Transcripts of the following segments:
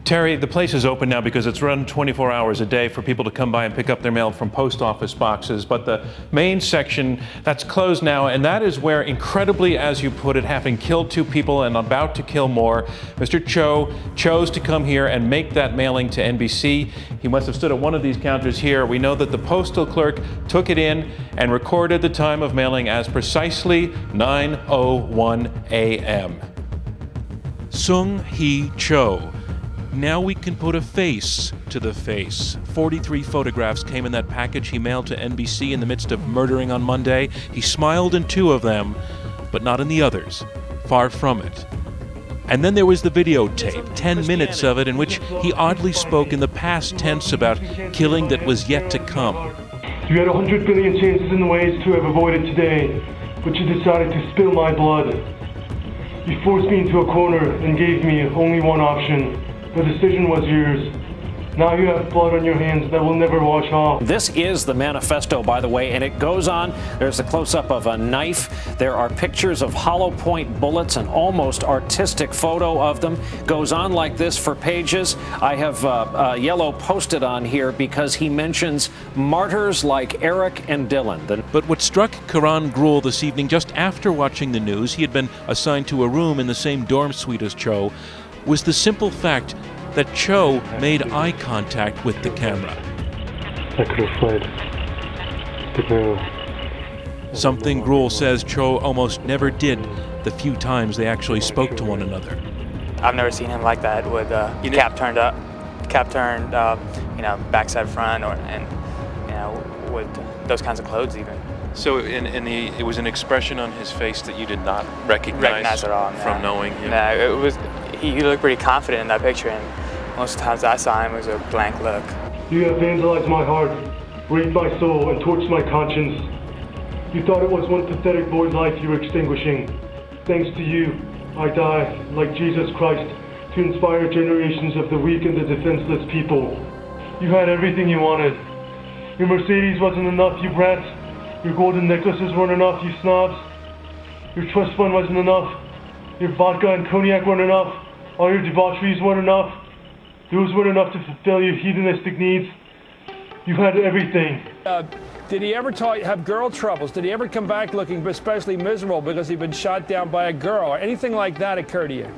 Terry, the place is open now because it's run 24 hours a day for people to come by and pick up their mail from post office boxes. But the main section, that's closed now, and that is where, incredibly, as you put it, having killed 2 people and about to kill more, Mr. Cho chose to come here and make that mailing to NBC. He must have stood at one of these counters here. We know that the postal clerk took it in and recorded the time of mailing as precisely 9:01 a.m. Seung-Hui Cho. Now we can put a face to the face. 43 photographs came in that package he mailed to NBC in the midst of murdering on Monday. He smiled in 2 of them, but not in the others. Far from it. And then there was the videotape, 10 minutes of it, in which he oddly spoke in the past tense about killing that was yet to come. You had 100 billion chances and ways to have avoided today, but you decided to spill my blood. You forced me into a corner and gave me only one option. The decision was yours. Now you have blood on your hands that will never wash off. This is the manifesto, by the way, and it goes on. There's a close-up of a knife. There are pictures of hollow point bullets, an almost artistic photo of them. Goes on like this for pages. I have yellow posted on here because he mentions martyrs like Eric and Dylan. But what struck Karan Grul this evening, just after watching the news, he had been assigned to a room in the same dorm suite as Cho, was the simple fact that Cho made eye contact with the camera. I could have fled. But no. Something Grul says Cho almost never did the few times they actually spoke to one another. I've never seen him like that with cap turned up, backside front, with those kinds of clothes even. So it was an expression on his face that you did not recognize at all, from knowing him? No, he looked pretty confident in that picture, and most of the times I saw him, it was a blank look. You have vandalized my heart, raped my soul, and torched my conscience. You thought it was one pathetic boy's life you were extinguishing. Thanks to you, I die, like Jesus Christ, to inspire generations of the weak and the defenseless people. You had everything you wanted. Your Mercedes wasn't enough, you brats. Your golden necklaces weren't enough, you snobs. Your trust fund wasn't enough. Your vodka and cognac weren't enough. All your debaucheries weren't enough. Those weren't enough to fulfill your hedonistic needs. You had everything. Did he ever have girl troubles? Did he ever come back looking especially miserable because he'd been shot down by a girl or anything like that occur to you?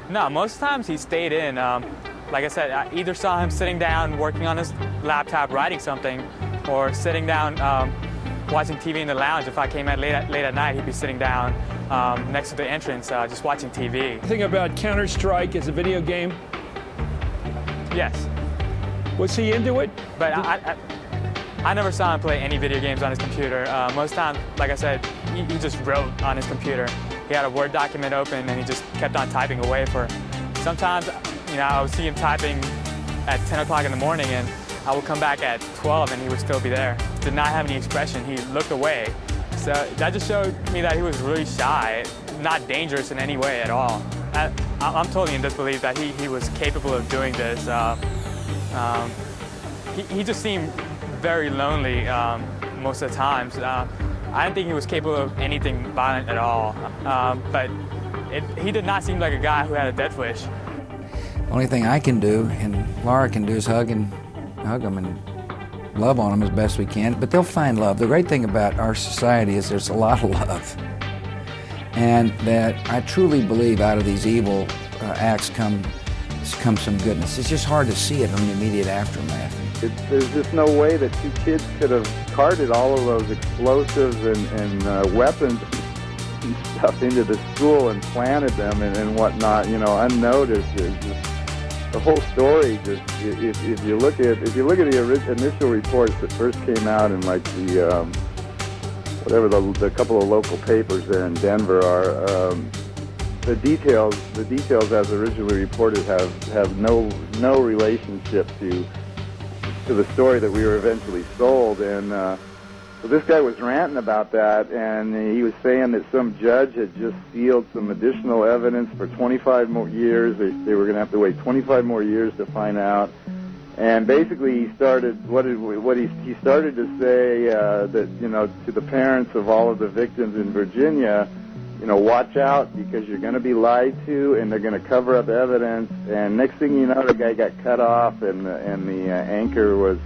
No, most times he stayed in. Like I said, I either saw him sitting down working on his laptop writing something, or sitting down watching TV in the lounge. If I came late at night, he'd be sitting down next to the entrance just watching TV. Think about Counter-Strike as a video game? Yes. Was he into it? But I never saw him play any video games on his computer. Most times, like I said, he just wrote on his computer. He had a Word document open and he just kept on typing away for, sometimes, I would see him typing at 10 o'clock in the morning, and I would come back at 12 and he would still be there. Did not have any expression. He looked away. So that just showed me that he was really shy, not dangerous in any way at all. I'm totally in disbelief that he was capable of doing this. He just seemed very lonely most of the times. I didn't think he was capable of anything violent at all. But he did not seem like a guy who had a death wish. Only thing I can do and Laura can do is hug them and love on them as best we can, but they'll find love. The great thing about our society is there's a lot of love, and that I truly believe out of these evil acts comes some goodness. It's just hard to see it in the immediate aftermath. There's just no way that 2 kids could have carted all of those explosives and weapons and stuff into the school and planted them and whatnot, unnoticed. The whole story, just if you look at the initial reports that first came out in like the couple of local papers there in Denver are, the details as originally reported have no relationship to the story that we were eventually sold. And so this guy was ranting about that, and he was saying that some judge had just sealed some additional evidence for 25 more years. They were going to have to wait 25 more years to find out. And basically, he started he started to say that to the parents of all of the victims in Virginia watch out because you're going to be lied to and they're going to cover up evidence. And next thing you know, the guy got cut off and the anchor was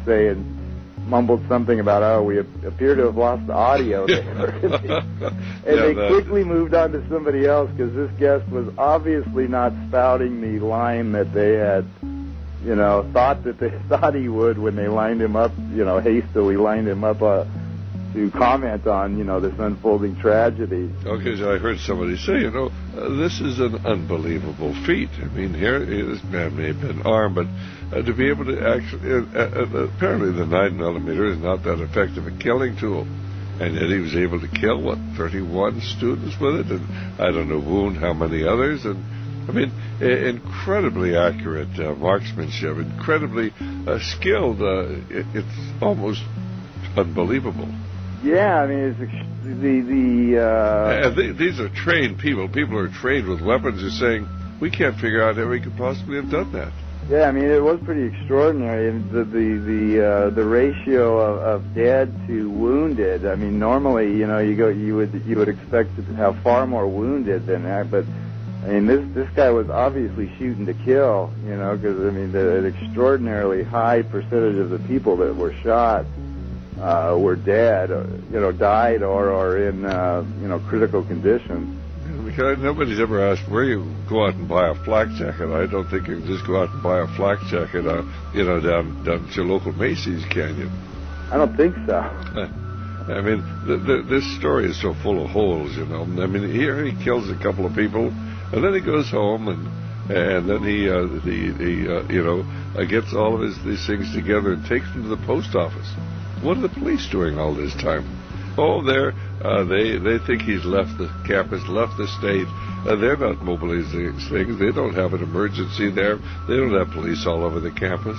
mumbled something about, oh, we appear to have lost the audio there. And they quickly moved on to somebody else because this guest was obviously not spouting the line that they had, thought he would when they lined him up, hastily lined him up to comment on, this unfolding tragedy. Okay, so I heard somebody say, this is an unbelievable feat. I mean, here, this man may have been armed, but to be able to actually, apparently the 9mm is not that effective a killing tool. And yet he was able to kill, 31 students with it, and I don't know, wound how many others, and I mean, incredibly accurate marksmanship, incredibly skilled. It's almost unbelievable. Yeah, I mean, it's these are trained people. People who are trained with weapons are saying, we can't figure out how he could possibly have done that. Yeah, I mean, it was pretty extraordinary. And the ratio of dead to wounded. I mean, normally, you would expect to have far more wounded than that, but I mean, this guy was obviously shooting to kill, because I mean, an extraordinarily high percentage of the people that were shot were dead, died or are in, critical condition. Because nobody's ever asked where you go out and buy a flak jacket. I don't think you can just go out and buy a flak jacket, down to your local Macy's, can you? I don't think so. I mean, this story is so full of holes, I mean, here he kills a couple of people, and then he goes home, and then he gets all of these things together and takes them to the post office. What are the police doing all this time? Oh, they think he's left the campus, left the state. They're not mobilizing things. They don't have an emergency there. They don't have police all over the campus.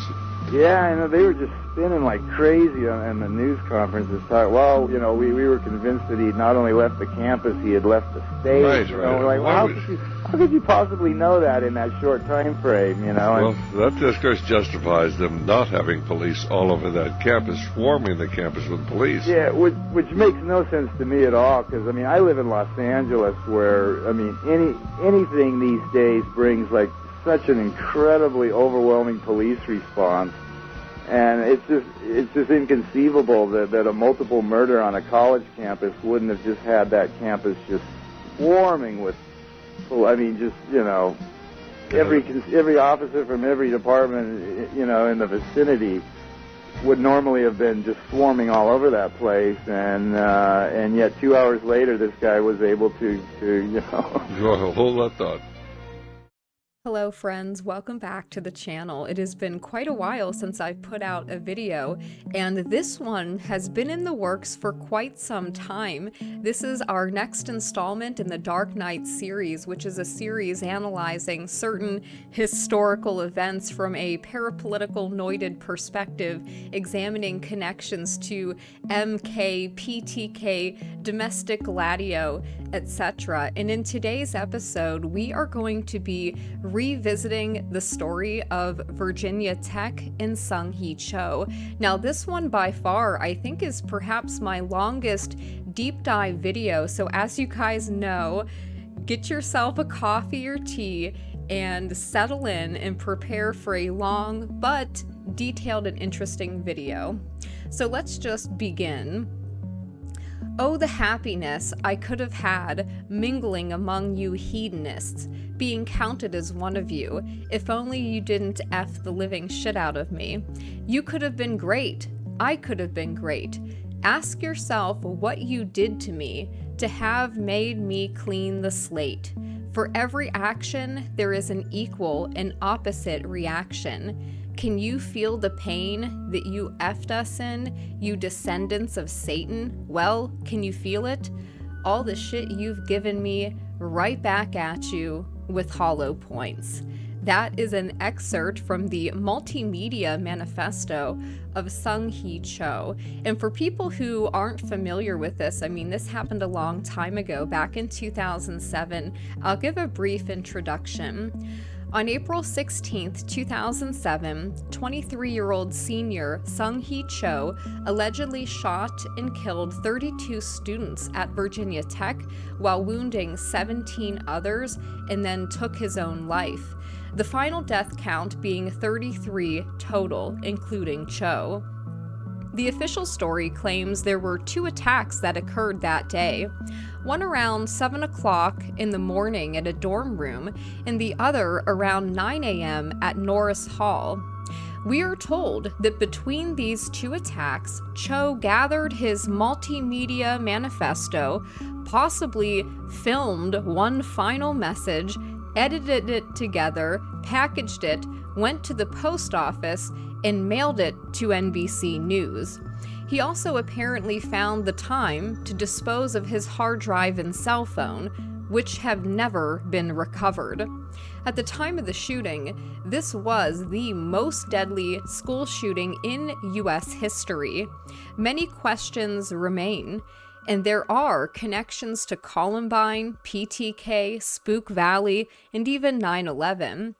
Yeah, I know, they were just spinning like crazy on the news conferences. Well, we were convinced that he had not only left the campus, he had left the state. Right. We're like, well, how could you possibly know that in that short time frame, Well, that, of course, justifies them not having police all over that campus, swarming the campus with police. Yeah, which makes no sense to me at all, because, I mean, I live in Los Angeles where, I mean, anything these days brings, like, such an incredibly overwhelming police response, and it's just inconceivable that a multiple murder on a college campus wouldn't have just had that campus just swarming with, I mean, just every officer from every department in the vicinity would normally have been just swarming all over that place, and yet 2 hours later this guy was able to hold that thought. Hello friends, welcome back to the channel. It has been quite a while since I've put out a video, and this one has been in the works for quite some time. This is our next installment in the Dark Knight series, which is a series analyzing certain historical events from a parapolitical noited perspective, examining connections to MK, PTK, domestic gladio, etc. And in today's episode, we are going to be revisiting the story of Virginia Tech and Seung-Hui Cho. Now, this one by far, I think, is perhaps my longest deep dive video. So as you guys know, get yourself a coffee or tea and settle in and prepare for a long but detailed and interesting video. So let's just begin. Oh, the happiness I could have had mingling among you hedonists, being counted as one of you, if only you didn't F the living shit out of me. You could have been great. I could have been great. Ask yourself what you did to me to have made me clean the slate. For every action, there is an equal and opposite reaction. Can you feel the pain that you effed us in, you descendants of Satan? Well, can you feel it? All the shit you've given me right back at you with hollow points. That is an excerpt from the multimedia manifesto of Seung-Hui Cho. And for people who aren't familiar with this, I mean, this happened a long time ago, back in 2007. I'll give a brief introduction. On April 16, 2007, 23-year-old senior Seung-Hui Cho allegedly shot and killed 32 students at Virginia Tech while wounding 17 others and then took his own life. The final death count being 33 total, including Cho. The official story claims there were 2 attacks that occurred that day, one around 7 o'clock in the morning at a dorm room, and the other around 9 a.m. at Norris Hall. We are told that between these 2 attacks, Cho gathered his multimedia manifesto, possibly filmed one final message, edited it together, packaged it, went to the post office, and mailed it to NBC News. He also apparently found the time to dispose of his hard drive and cell phone, which have never been recovered. At the time of the shooting, this was the most deadly school shooting in U.S. history. Many questions remain, and there are connections to Columbine, PTK, Spook Valley, and even 9/11.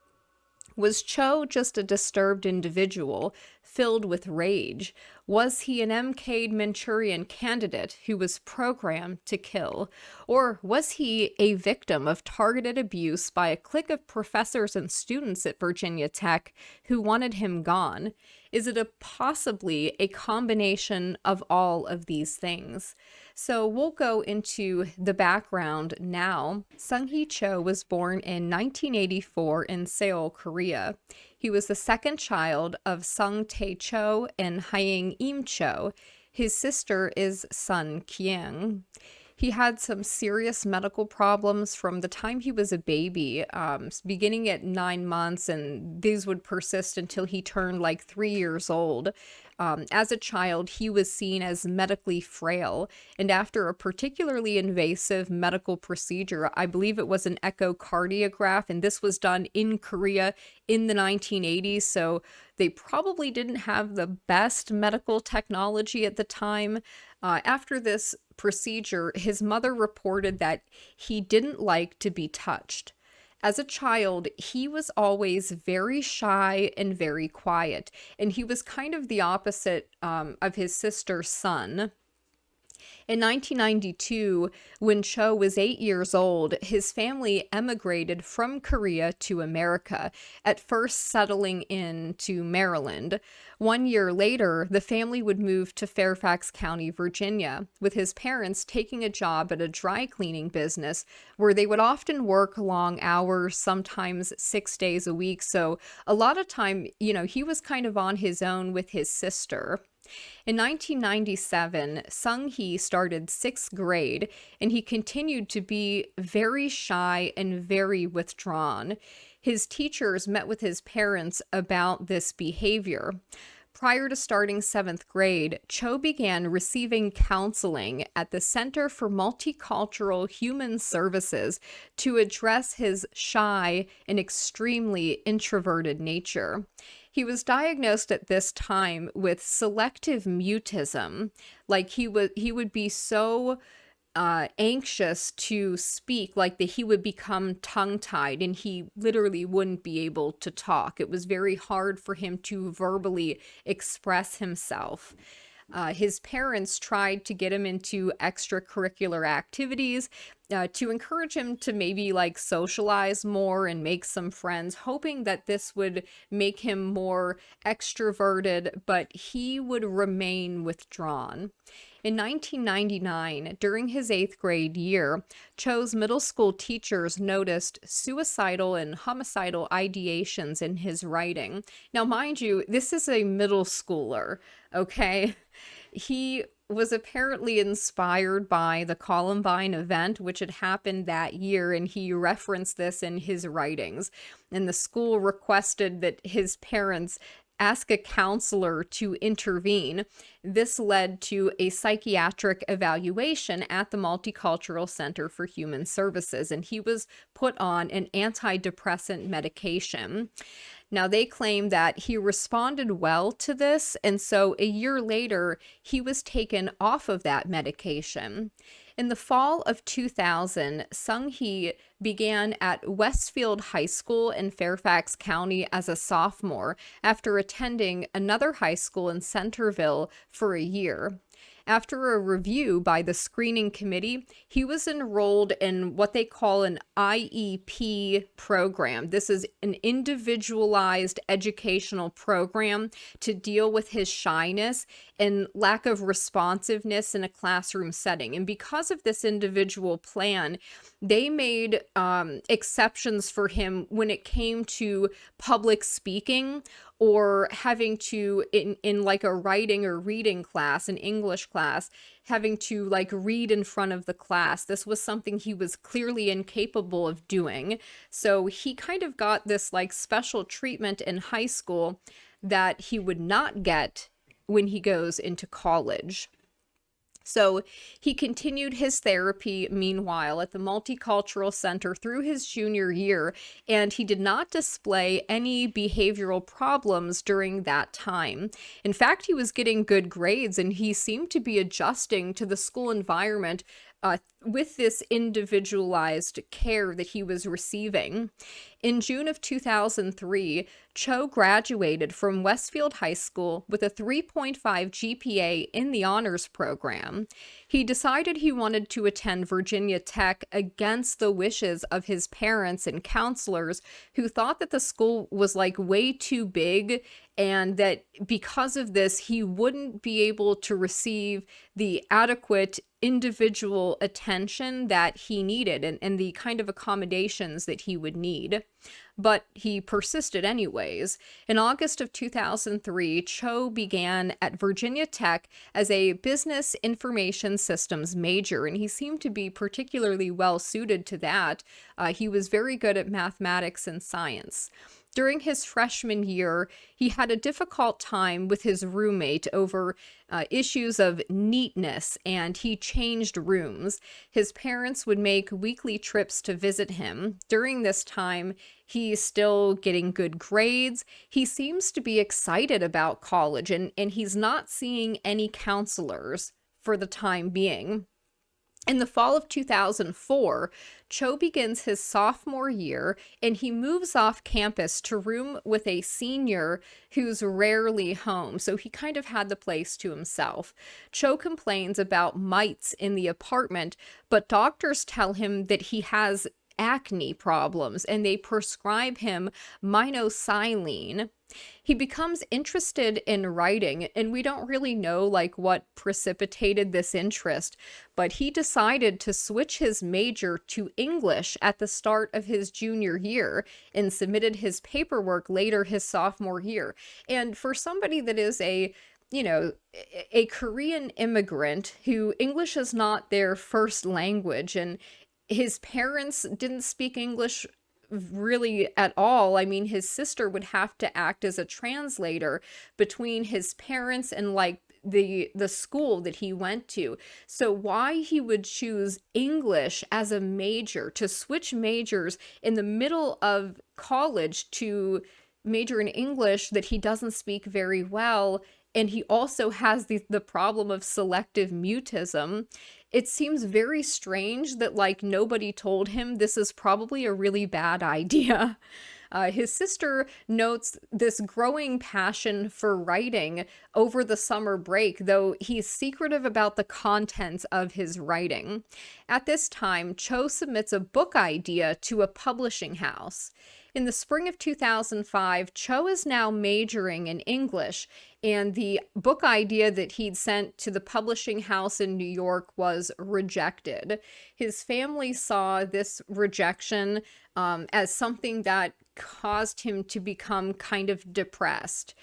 Was Cho just a disturbed individual filled with rage? Was he an MK Manchurian candidate who was programmed to kill? Or was he a victim of targeted abuse by a clique of professors and students at Virginia Tech who wanted him gone? Is it possibly a combination of all of these things? So we'll go into the background now. Seung-Hui Cho was born in 1984 in Seoul, Korea. He was the second child of Sung Tae Cho and Hyang Im Cho. His sister is Sun Kyung. He had some serious medical problems from the time he was a baby, beginning at 9 months, and these would persist until he turned like 3 years old. As a child, he was seen as medically frail, and after a particularly invasive medical procedure, I believe it was an echocardiograph, and this was done in Korea in the 1980s, so they probably didn't have the best medical technology at the time. After this procedure, his mother reported that he didn't like to be touched. As a child, he was always very shy and very quiet, and he was kind of the opposite of his sister Sun. In 1992, when Cho was 8 years old, his family emigrated from Korea to America, at first settling into Maryland. 1 year later, the family would move to Fairfax County, Virginia, with his parents taking a job at a dry cleaning business where they would often work long hours, sometimes 6 days a week. So a lot of time, he was kind of on his own with his sister. In 1997, Seung-Hui started 6th grade, and he continued to be very shy and very withdrawn. His teachers met with his parents about this behavior. Prior to starting 7th grade, Cho began receiving counseling at the Center for Multicultural Human Services to address his shy and extremely introverted nature. He was diagnosed at this time with selective mutism, like he would be so anxious to speak, like that he would become tongue-tied and he literally wouldn't be able to talk. It was very hard for him to verbally express himself. His parents tried to get him into extracurricular activities to encourage him to maybe socialize more and make some friends, hoping that this would make him more extroverted, but he would remain withdrawn. In 1999, during his 8th grade year, Cho's middle school teachers noticed suicidal and homicidal ideations in his writing. Now, mind you, this is a middle schooler, okay? He was apparently inspired by the Columbine event, which had happened that year, and he referenced this in his writings. And the school requested that his parents ask a counselor to intervene. This led to a psychiatric evaluation at the Multicultural Center for Human Services, and he was put on an antidepressant medication. Now, they claim that he responded well to this, and so a year later, he was taken off of that medication. In the fall of 2000, Seung-Hui began at Westfield High School in Fairfax County as a sophomore after attending another high school in Centerville for a year. After a review by the screening committee, he was enrolled in what they call an IEP program. This is an individualized educational program to deal with his shyness and lack of responsiveness in a classroom setting. And because of this individual plan, they made exceptions for him when it came to public speaking or having to, in like a writing or reading class, an English class, having to like read in front of the class. This was something he was clearly incapable of doing. So he kind of got this like special treatment in high school that he would not get when he goes into college. So he continued his therapy, meanwhile, at the Multicultural Center through his junior year, and he did not display any behavioral problems during that time. In fact, he was getting good grades, and he seemed to be adjusting to the school environment with this individualized care that he was receiving. In June of 2003, Cho graduated from Westfield High School with a 3.5 GPA in the honors program. He decided he wanted to attend Virginia Tech against the wishes of his parents and counselors who thought that the school was like way too big and that because of this, he wouldn't be able to receive the adequate individual attention that he needed and the kind of accommodations that he would need. But he persisted anyways. In August of 2003, Cho began at Virginia Tech as a business information systems major, and he seemed to be particularly well suited to that. He was very good at mathematics and science. During his freshman year, he had a difficult time with his roommate over issues of neatness, and he changed rooms. His parents would make weekly trips to visit him. During this time, he's still getting good grades. He seems to be excited about college, and he's not seeing any counselors for the time being. In the fall of 2004, Cho begins his sophomore year, and he moves off campus to room with a senior who's rarely home, so he kind of had the place to himself. Cho complains about mites in the apartment, but doctors tell him that he has acne problems, and they prescribe him minoxidil. He becomes interested in writing, and we don't really know like what precipitated this interest, but he decided to switch his major to English at the start of his junior year and submitted his paperwork later his sophomore year. And for somebody that is a Korean immigrant who English is not their first language, and his parents didn't speak English really at all. I mean, his sister would have to act as a translator between his parents and like the school that he went to. So why he would choose English as a major, to switch majors in the middle of college to major in English that he doesn't speak very well, and he also has the problem of selective mutism. It seems very strange that like nobody told him this is probably a really bad idea. His sister notes this growing passion for writing over the summer break, though he's secretive about the contents of his writing. At this time, Cho submits a book idea to a publishing house. In the spring of 2005, Cho is now majoring in English, and the book idea that he'd sent to the publishing house in New York was rejected. His family saw this rejection as something that caused him to become kind of depressed.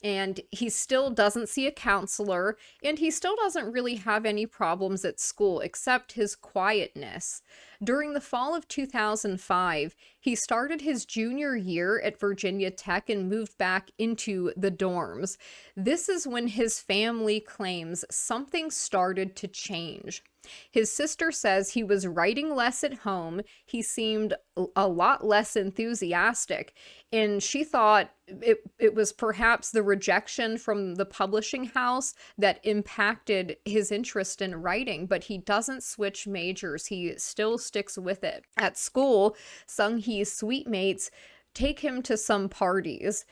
And he still doesn't see a counselor, and he still doesn't really have any problems at school except his quietness. During the fall of 2005, he started his junior year at Virginia Tech and moved back into the dorms. This is when his family claims something started to change. His sister says he was writing less at home. He seemed a lot less enthusiastic, and she thought it was perhaps the rejection from the publishing house that impacted his interest in writing, but he doesn't switch majors. He still sticks with it. At school, Seung-Hee's suite mates take him to some parties.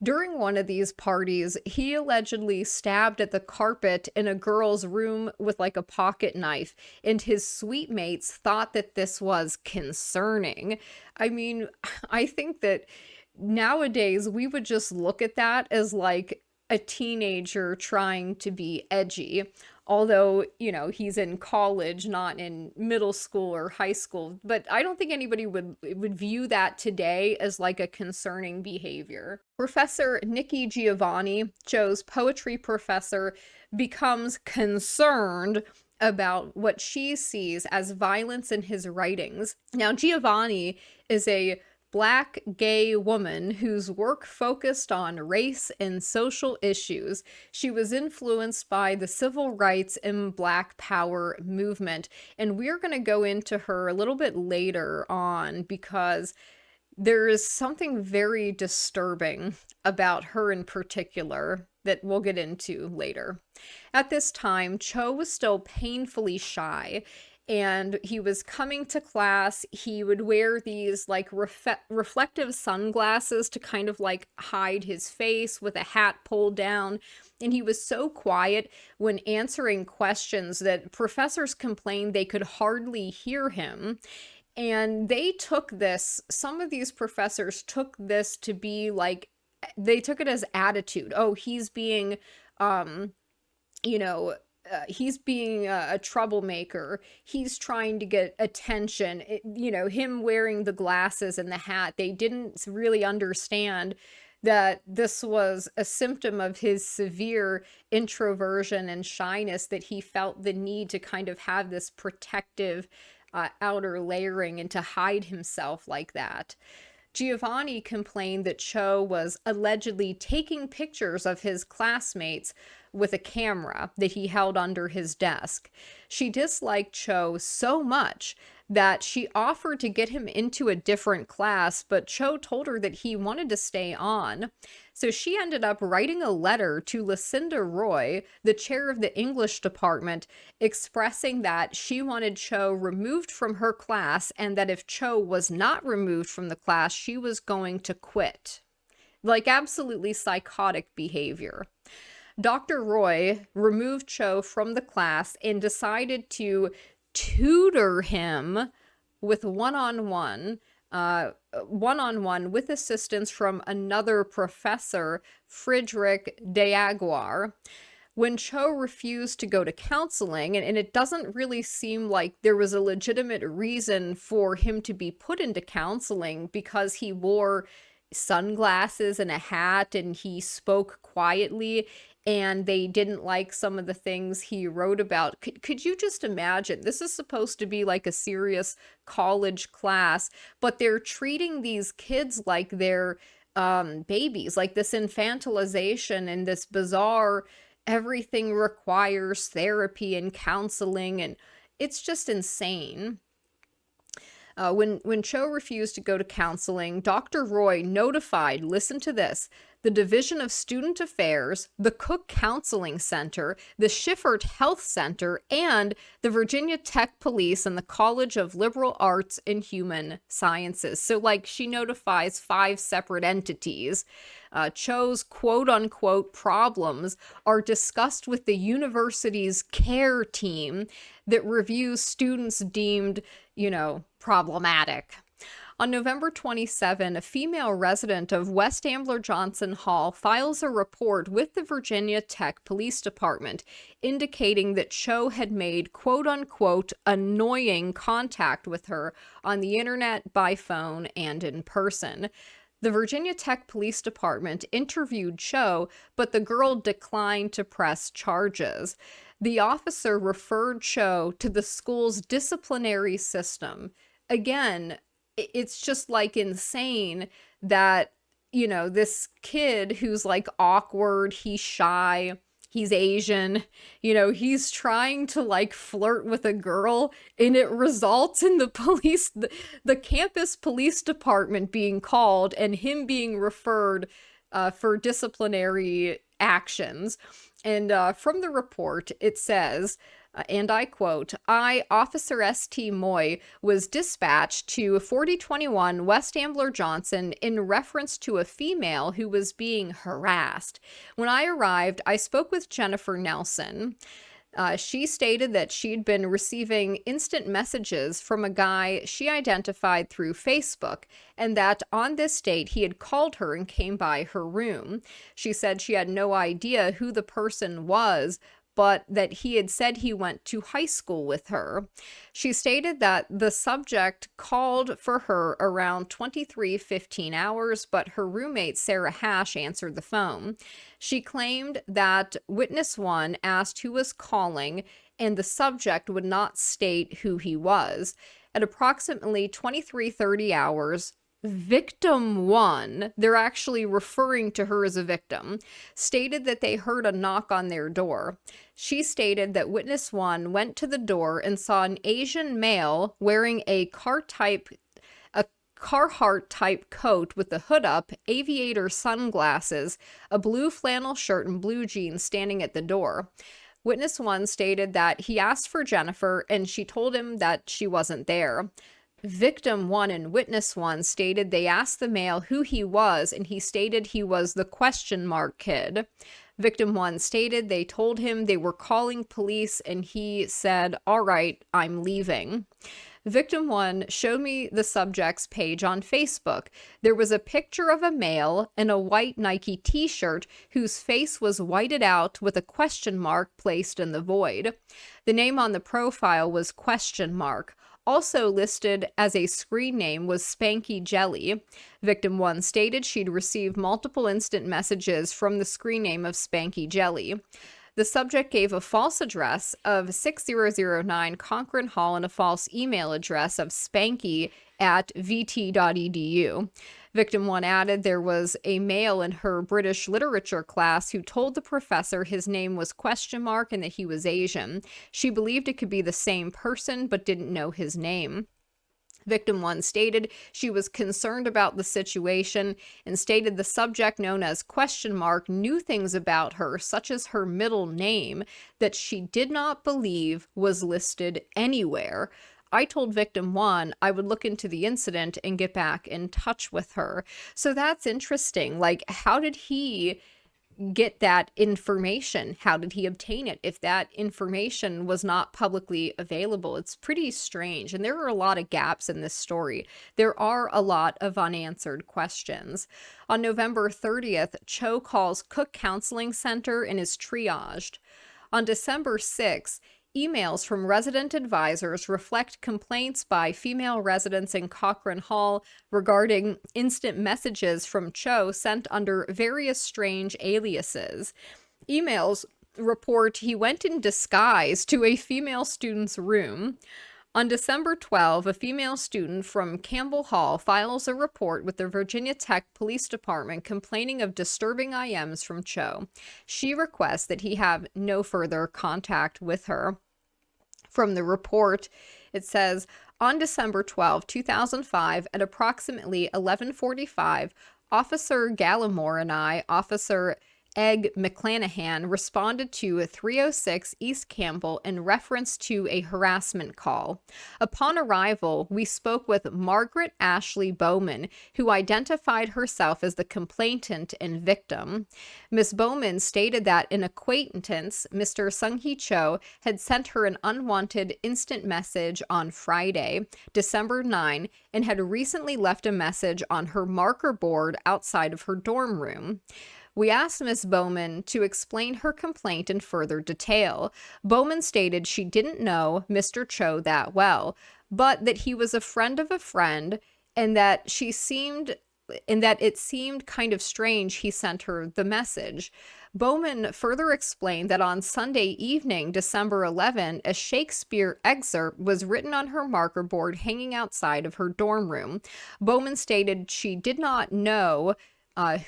During one of these parties, he allegedly stabbed at the carpet in a girl's room with like a pocket knife, and his suite mates thought that this was concerning. I mean, I think that nowadays we would just look at that as like a teenager trying to be edgy. Although, you know, he's in college, not in middle school or high school. But I don't think anybody would view that today as like a concerning behavior. Professor Nikki Giovanni, Cho's poetry professor, becomes concerned about what she sees as violence in his writings. Now, Giovanni is a Black gay woman whose work focused on race and social issues. She was influenced by the civil rights and Black power movement. And we're going to go into her a little bit later on because there is something very disturbing about her in particular that we'll get into later. At this time, Cho was still painfully shy, and he was coming to class. He would wear these like reflective sunglasses to kind of like hide his face with a hat pulled down. And he was so quiet when answering questions that professors complained they could hardly hear him. And they took this, some of these professors took this to be like, they took it as attitude. Oh, he's being, he's being a troublemaker. He's trying to get attention. Him wearing the glasses and the hat, they didn't really understand that this was a symptom of his severe introversion and shyness, that he felt the need to kind of have this protective outer layering and to hide himself like that. Giovanni complained that Cho was allegedly taking pictures of his classmates with a camera that he held under his desk. She disliked Cho so much that she offered to get him into a different class, but Cho told her that he wanted to stay on. So she ended up writing a letter to Lucinda Roy, the chair of the English department, expressing that she wanted Cho removed from her class, and that if Cho was not removed from the class, she was going to quit. Like absolutely psychotic behavior. Dr. Roy removed Cho from the class and decided to tutor him with one-on-one with assistance from another professor, Friedrich Deaguar. When Cho refused to go to counseling, and it doesn't really seem like there was a legitimate reason for him to be put into counseling, because he wore sunglasses and a hat and he spoke quietly, and they didn't like some of the things he wrote about. Could you just imagine? This is supposed to be like a serious college class, but they're treating these kids like they're babies, like this infantilization and this bizarre, everything requires therapy and counseling, and it's just insane. When Cho refused to go to counseling, Dr. Roy notified, listen to this, the Division of Student Affairs, the Cook Counseling Center, the Schiffert Health Center, and the Virginia Tech Police and the College of Liberal Arts and Human Sciences. So, like, she notifies 5 separate entities. Cho's quote-unquote problems are discussed with the university's care team that reviews students deemed, problematic. On November 27, a female resident of West Ambler Johnson Hall files a report with the Virginia Tech Police Department indicating that Cho had made quote-unquote annoying contact with her on the internet, by phone, and in person. The Virginia Tech Police Department interviewed Cho, but the girl declined to press charges. The officer referred Cho to the school's disciplinary system. Again, it's just like insane that, this kid who's like awkward, he's shy, he's Asian, he's trying to like flirt with a girl, and it results in the campus police department being called and him being referred for disciplinary actions. And from the report, it says, and I quote, I, Officer S.T. Moy, was dispatched to 4021 West Ambler Johnson in reference to a female who was being harassed. When I arrived, I spoke with Jennifer Nelson. She stated that she'd been receiving instant messages from a guy she identified through Facebook, and that on this date he had called her and came by her room. She said she had no idea who the person was, but that he had said he went to high school with her. She stated that the subject called for her around 23:15 hours, but her roommate Sarah Hash answered the phone. She claimed that witness one asked who was calling, and the subject would not state who he was. At approximately 23:30 hours, victim one, they're actually referring to her as a victim, stated that they heard a knock on their door. She stated that witness one went to the door and saw an Asian male wearing a Carhartt type coat with the hood up, aviator sunglasses, a blue flannel shirt, and blue jeans standing at the door. Witness one stated that he asked for Jennifer and she told him that she wasn't there. Victim one and witness one stated they asked the male who he was, and he stated he was the question mark kid. Victim one stated they told him they were calling police, and he said, "All right, I'm leaving." Victim one showed me the subject's page on Facebook. There was a picture of a male in a white Nike t-shirt whose face was whited out with a question mark placed in the void. The name on the profile was question mark. Also listed as a screen name was Spanky Jelly. Victim one stated she'd received multiple instant messages from the screen name of Spanky Jelly. The subject gave a false address of 6009 Cochran Hall and a false email address of spanky@vt.edu. Victim one added there was a male in her British literature class who told the professor his name was question mark and that he was Asian. She believed it could be the same person but didn't know his name. Victim one stated she was concerned about the situation and stated the subject, known as question mark, knew things about her, such as her middle name, that she did not believe was listed anywhere. I told victim one I would look into the incident and get back in touch with her. So that's interesting. Like, how did he get that information? How did he obtain it if that information was not publicly available? It's pretty strange. And there are a lot of gaps in this story. There are a lot of unanswered questions. On November 30th, Cho calls Cook Counseling Center and is triaged. On December 6th, emails from resident advisors reflect complaints by female residents in Cochran Hall regarding instant messages from Cho sent under various strange aliases. Emails report he went in disguise to a female student's room. On December 12, a female student from Campbell Hall files a report with the Virginia Tech Police Department complaining of disturbing IMs from Cho. She requests that he have no further contact with her. From the report, it says, on December 12, 2005, at approximately 11:45, Officer Gallimore and I, Officer Egg McClanahan, responded to 306 East Campbell in reference to a harassment call. Upon arrival, we spoke with Margaret Ashley Bowman, who identified herself as the complainant and victim. Ms. Bowman stated that an acquaintance, Mr. Seung-Hui Cho, had sent her an unwanted instant message on Friday, December 9, and had recently left a message on her marker board outside of her dorm room. We asked Ms. Bowman to explain her complaint in further detail. Bowman stated she didn't know Mr. Cho that well, but that he was a friend of a friend, and that it seemed kind of strange he sent her the message. Bowman further explained that on Sunday evening, December 11, a Shakespeare excerpt was written on her marker board hanging outside of her dorm room. Bowman stated she did not know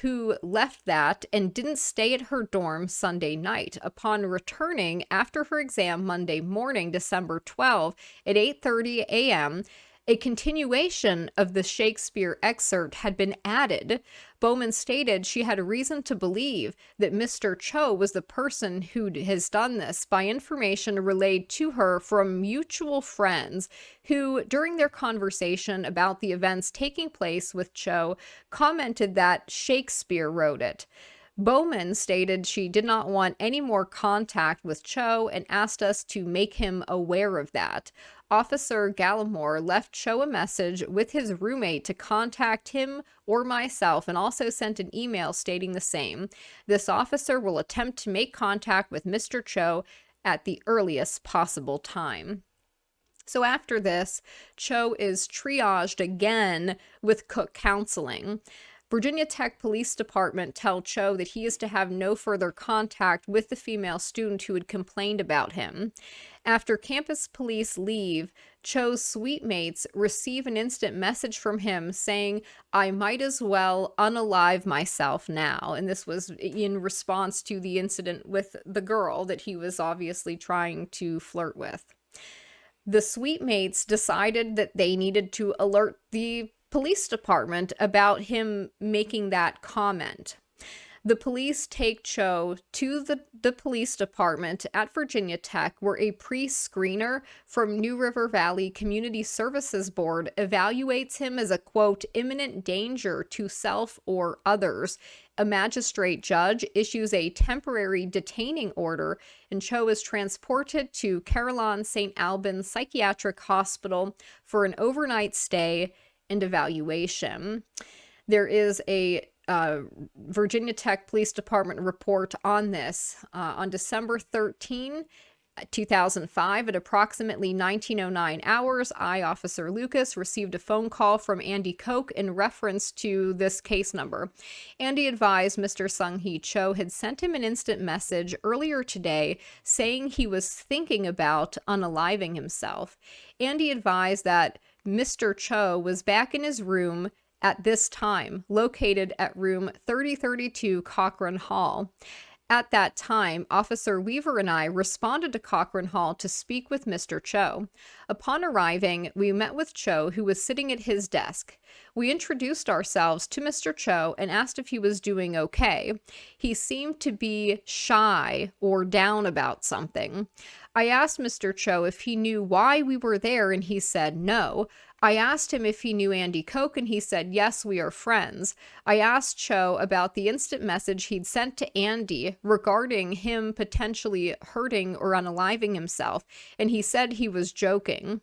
who left that and didn't stay at her dorm Sunday night. Upon returning after her exam Monday morning, December 12, at 8:30 a.m., a continuation of the Shakespeare excerpt had been added. Bowman stated she had a reason to believe that Mr. Cho was the person who has done this by information relayed to her from mutual friends who, during their conversation about the events taking place with Cho, commented that Shakespeare wrote it. Bowman stated she did not want any more contact with Cho and asked us to make him aware of that. Officer Gallimore left Cho a message with his roommate to contact him or myself and also sent an email stating the same. This officer will attempt to make contact with Mr. Cho at the earliest possible time. So after this, Cho is triaged again with Cook Counseling. Virginia Tech Police Department tell Cho that he is to have no further contact with the female student who had complained about him. After campus police leave, Cho's suite mates receive an instant message from him saying, "I might as well unalive myself now." And this was in response to the incident with the girl that he was obviously trying to flirt with. The suite mates decided that they needed to alert the police department about him making that comment. The police take Cho to the police department at Virginia Tech, where a pre-screener from New River Valley Community Services Board evaluates him as a, quote, imminent danger to self or others. A magistrate judge issues a temporary detaining order, and Cho is transported to Carillon St. Albans Psychiatric Hospital for an overnight stay and evaluation. There is a Virginia Tech Police Department report on this. On December 13, 2005, at approximately 1909 hours, I, Officer Lucas, received a phone call from Andy Koch in reference to this case number. Andy advised Mr. Seung-Hui Cho had sent him an instant message earlier today saying he was thinking about unaliving himself. Andy advised that Mr. Cho was back in his room at this time, located at room 3032 Cochran Hall. At that time, Officer Weaver and I responded to Cochran Hall to speak with Mr. Cho. Upon arriving, we met with Cho, who was sitting at his desk. We introduced ourselves to Mr. Cho and asked if he was doing okay. He seemed to be shy or down about something. I asked Mr. Cho if he knew why we were there, and he said no. I asked him if he knew Andy Koch, and he said, yes, we are friends. I asked Cho about the instant message he'd sent to Andy regarding him potentially hurting or unaliving himself, and he said he was joking.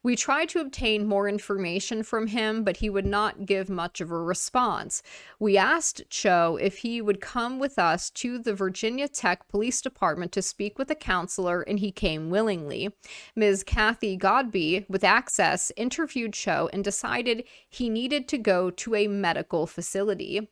We tried to obtain more information from him, but he would not give much of a response. We asked Cho if he would come with us to the Virginia Tech Police Department to speak with a counselor, and he came willingly. Ms. Kathy Godby, with access, interviewed Cho and decided he needed to go to a medical facility.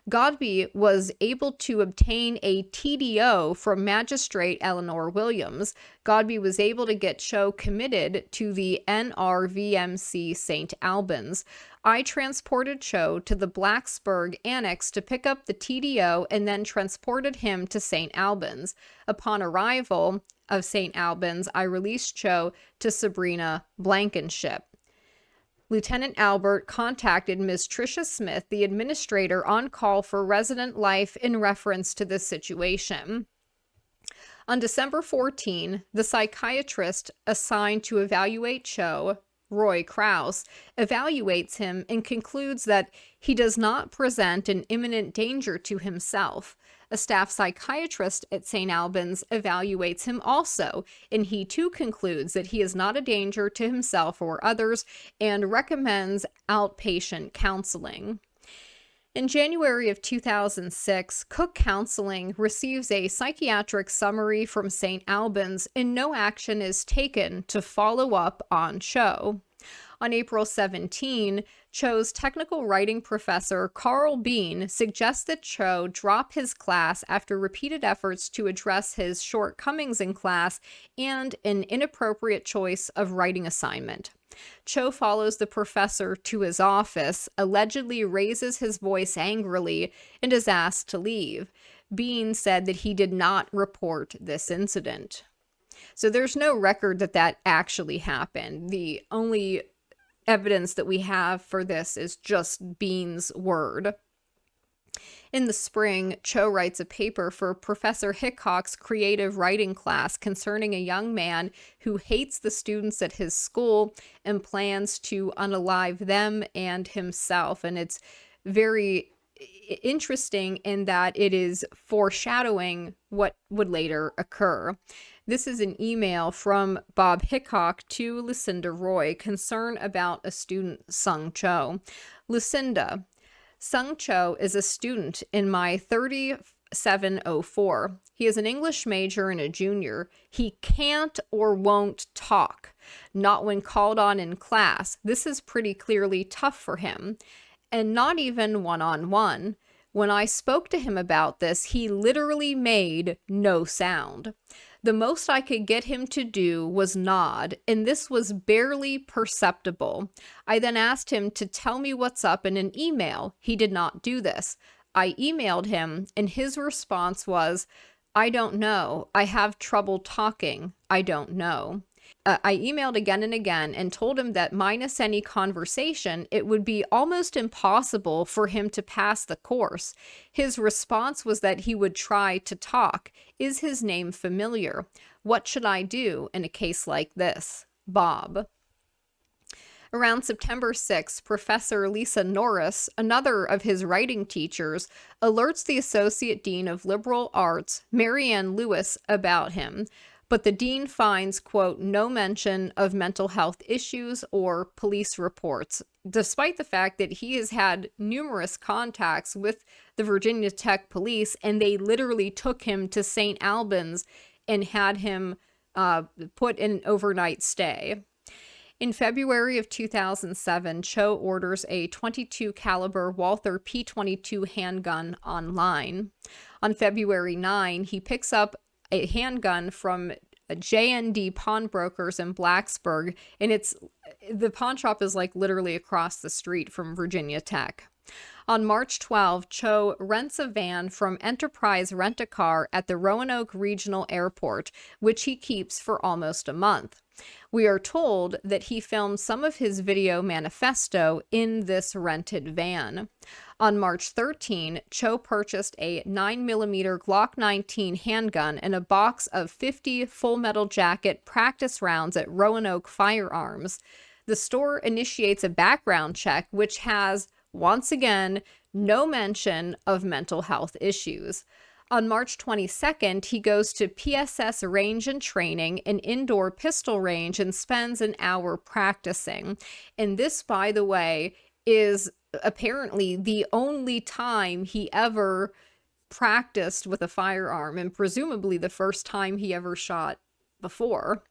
Godby was able to obtain a TDO from Magistrate Eleanor Williams. Godby was able to get Cho committed to the NRVMC St. Albans. I transported Cho to the Blacksburg Annex to pick up the TDO and then transported him to St. Albans. Upon arrival of St. Albans, I released Cho to Sabrina Blankenship. Lieutenant Albert contacted Ms. Tricia Smith, the administrator, on call for resident life in reference to this situation. On December 14, the psychiatrist assigned to evaluate Cho, Roy Krause, evaluates him and concludes that he does not present an imminent danger to himself. A staff psychiatrist at St. Albans evaluates him also, and he too concludes that he is not a danger to himself or others and recommends outpatient counseling. In January of 2006, Cook Counseling receives a psychiatric summary from St. Albans, and no action is taken to follow up on Cho. On April 17, Cho's technical writing professor, Carl Bean, suggests that Cho drop his class after repeated efforts to address his shortcomings in class and an inappropriate choice of writing assignment. Cho follows the professor to his office, allegedly raises his voice angrily, and is asked to leave. Bean said that he did not report this incident. So there's no record that that actually happened. The only evidence that we have for this is just Bean's word. In the spring, Cho writes a paper for Professor Hickok's creative writing class concerning a young man who hates the students at his school and plans to unalive them and himself. And it's very interesting in that it is foreshadowing what would later occur. This is an email from Bob Hickok to Lucinda Roy, concern about a student, Sung Cho. Lucinda, Sung Cho is a student in my 3704. He is an English major and a junior. He can't or won't talk, not when called on in class. This is pretty clearly tough for him, and not even one-on-one. When I spoke to him about this, he literally made no sound. The most I could get him to do was nod, and this was barely perceptible. I then asked him to tell me what's up in an email. He did not do this. I emailed him, and his response was, I don't know. I have trouble talking. I don't know. I emailed again and again and told him that minus any conversation, it would be almost impossible for him to pass the course. His response was that he would try to talk. Is his name familiar? What should I do in a case like this? Bob. Around September 6, Professor Lisa Norris, another of his writing teachers, alerts the Associate Dean of Liberal Arts, Marianne Lewis, about him. But the dean finds, quote, no mention of mental health issues or police reports, despite the fact that he has had numerous contacts with the Virginia Tech police, and they literally took him to St. Albans and had him put in an overnight stay. In February of 2007, Cho orders a .22 caliber Walther P22 handgun online. On February 9, he picks up a handgun from JND pawnbrokers in Blacksburg, and the pawn shop is like literally across the street from Virginia Tech. On March 12, Cho rents a van from Enterprise Rent-A-Car at the Roanoke Regional Airport, which he keeps for almost a month. We are told that he filmed some of his video manifesto in this rented van. On March 13, Cho purchased a 9mm Glock 19 handgun and a box of 50 Full Metal Jacket practice rounds at Roanoke Firearms. The store initiates a background check, which has, once again, no mention of mental health issues. On March 22nd, he goes to PSS Range and Training, an indoor pistol range, and spends an hour practicing. And this, by the way, is apparently the only time he ever practiced with a firearm, and presumably the first time he ever shot before.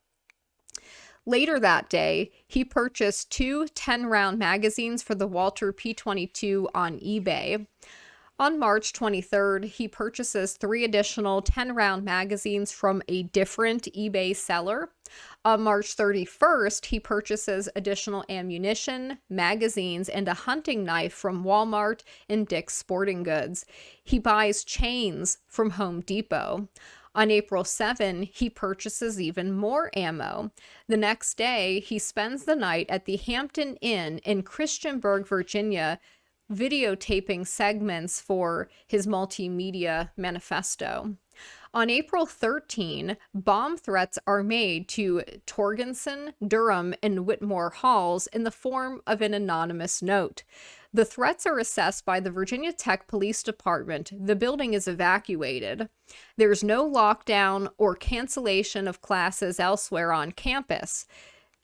Later that day, he purchased 2 10-round magazines for the Walther P22 on eBay. On March 23rd, he purchases 3 additional 10-round magazines from a different eBay seller. On March 31st, he purchases additional ammunition, magazines, and a hunting knife from Walmart and Dick's Sporting Goods. He buys chains from Home Depot. On April 7, he purchases even more ammo. The next day, he spends the night at the Hampton Inn in Christiansburg, Virginia, videotaping segments for his multimedia manifesto. On April 13, bomb threats are made to Torgenson, Durham, and Whitmore Halls in the form of an anonymous note. The threats are assessed by the Virginia Tech Police Department. The building is evacuated. There's no lockdown or cancellation of classes elsewhere on campus.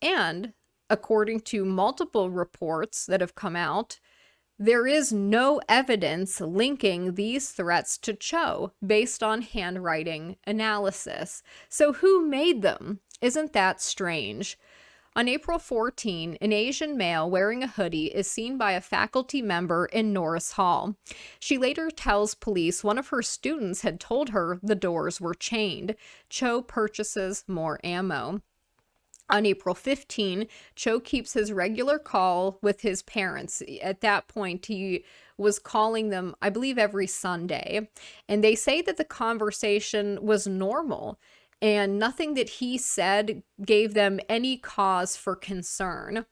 And, according to multiple reports that have come out, there is no evidence linking these threats to Cho based on handwriting analysis. So who made them? Isn't that strange? On April 14, an Asian male wearing a hoodie is seen by a faculty member in Norris Hall. She later tells police one of her students had told her the doors were chained. Cho purchases more ammo. On April 15, Cho keeps his regular call with his parents. At that point, he was calling them, I believe, every Sunday. And they say that the conversation was normal and nothing that he said gave them any cause for concern.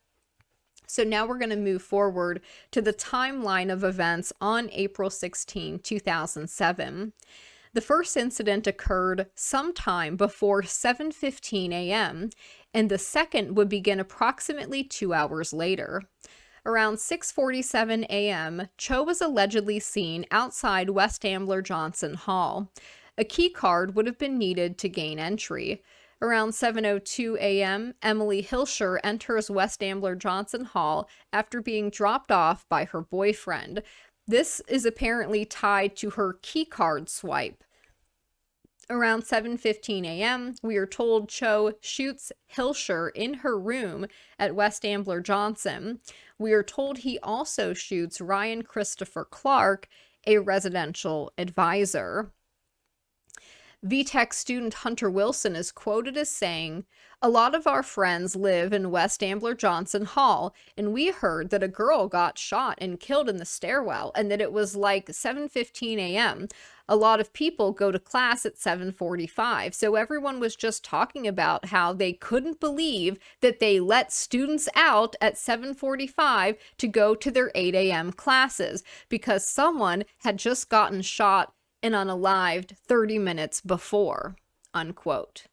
So now we're going to move forward to the timeline of events on April 16, 2007. The first incident occurred sometime before 7:15 a.m., and the second would begin approximately 2 hours later. Around 6:47 a.m., Cho was allegedly seen outside West Ambler Johnson Hall. A key card would have been needed to gain entry. Around 7:02 a.m., Emily Hilscher enters West Ambler Johnson Hall after being dropped off by her boyfriend. This is apparently tied to her key card swipe. Around 7:15 a.m., we are told Cho shoots Hilscher in her room at West Ambler Johnson. We are told he also shoots Ryan Christopher Clark, a residential advisor. VTech student Hunter Wilson is quoted as saying, "A lot of our friends live in West Ambler Johnson Hall, and we heard that a girl got shot and killed in the stairwell, and that it was like 7:15 a.m. A lot of people go to class at 7:45, so everyone was just talking about how they couldn't believe that they let students out at 7:45 to go to their 8 a.m. classes, because someone had just gotten shot and unalived 30 minutes before," unquote.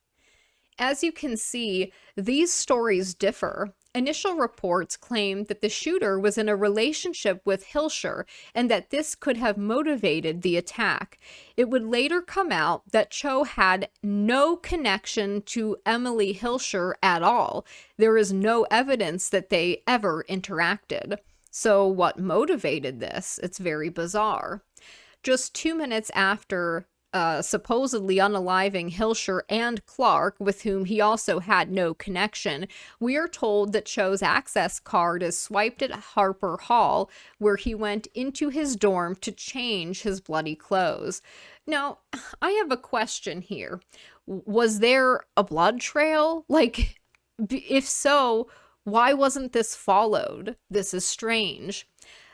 As you can see, these stories differ. Initial reports claim that the shooter was in a relationship with Hilscher and that this could have motivated the attack. It would later come out that Cho had no connection to Emily Hilscher at all. There is no evidence that they ever interacted. So what motivated this? It's very bizarre. Just 2 minutes after supposedly unaliving Hilscher and Clark, with whom he also had no connection, we are told that Cho's access card is swiped at Harper Hall, where he went into his dorm to change his bloody clothes. Now, I have a question here. Was there a blood trail? Like, if so, why wasn't this followed? This is strange.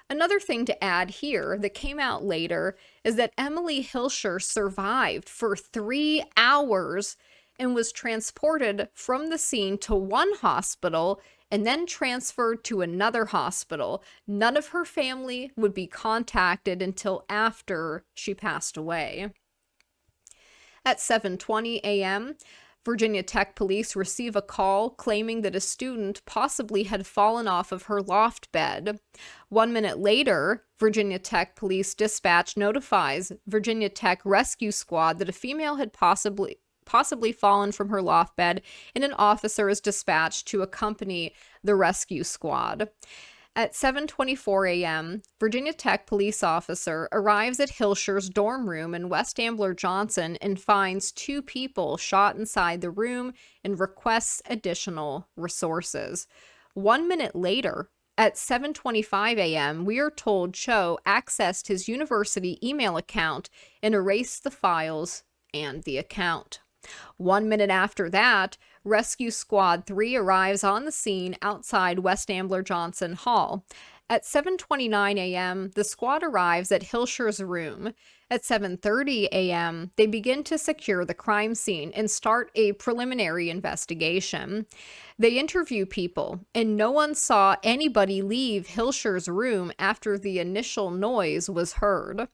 Another thing to add here that came out later is that Emily Hilscher survived for 3 hours and was transported from the scene to one hospital and then transferred to another hospital. None of her family would be contacted until after she passed away. At 7:20 a.m., Virginia Tech police receive a call claiming that a student possibly had fallen off of her loft bed. 1 minute later, Virginia Tech police dispatch notifies Virginia Tech rescue squad that a female had possibly fallen from her loft bed, and an officer is dispatched to accompany the rescue squad. At 7:24 a.m., Virginia Tech police officer arrives at Hilscher's dorm room in West Ambler Johnson and finds 2 people shot inside the room and requests additional resources. 1 minute later, at 7:25 a.m., we are told Cho accessed his university email account and erased the files and the account. 1 minute after that, Rescue Squad 3 arrives on the scene outside West Ambler Johnson Hall. At 7:29 a.m., the squad arrives at Hilscher's room. At 7:30 a.m., they begin to secure the crime scene and start a preliminary investigation. They interview people, and no one saw anybody leave Hilscher's room after the initial noise was heard.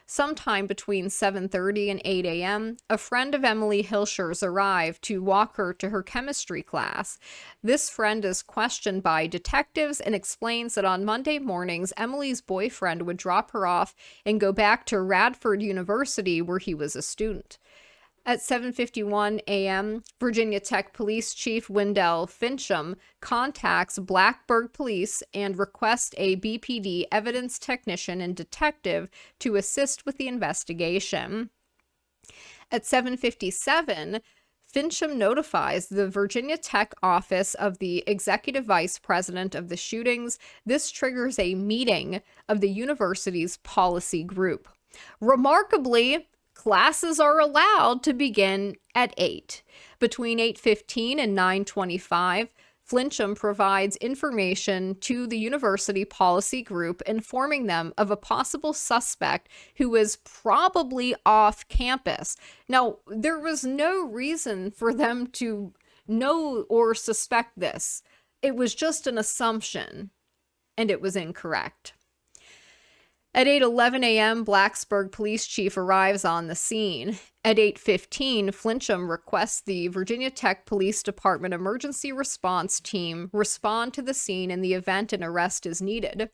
Sometime between 7:30 and 8 a.m., a friend of Emily Hilscher's arrived to walk her to her chemistry class. This friend is questioned by detectives and explains that on Monday mornings, Emily's boyfriend would drop her off and go back to Radford University, where he was a student. At 7:51 a.m., Virginia Tech Police Chief Wendell Fincham contacts Blacksburg Police and requests a BPD evidence technician and detective to assist with the investigation. At 7:57, Fincham notifies the Virginia Tech office of the executive vice president of the shootings. This triggers a meeting of the university's policy group. Remarkably, classes are allowed to begin at 8. Between 8:15 and 9:25, Flincham provides information to the university policy group, informing them of a possible suspect who is probably off campus. Now, there was no reason for them to know or suspect this. It was just an assumption, and it was incorrect. At 8:11 a.m., Blacksburg Police Chief arrives on the scene. At 8:15, Flincham requests the Virginia Tech Police Department Emergency Response Team respond to the scene in the event an arrest is needed.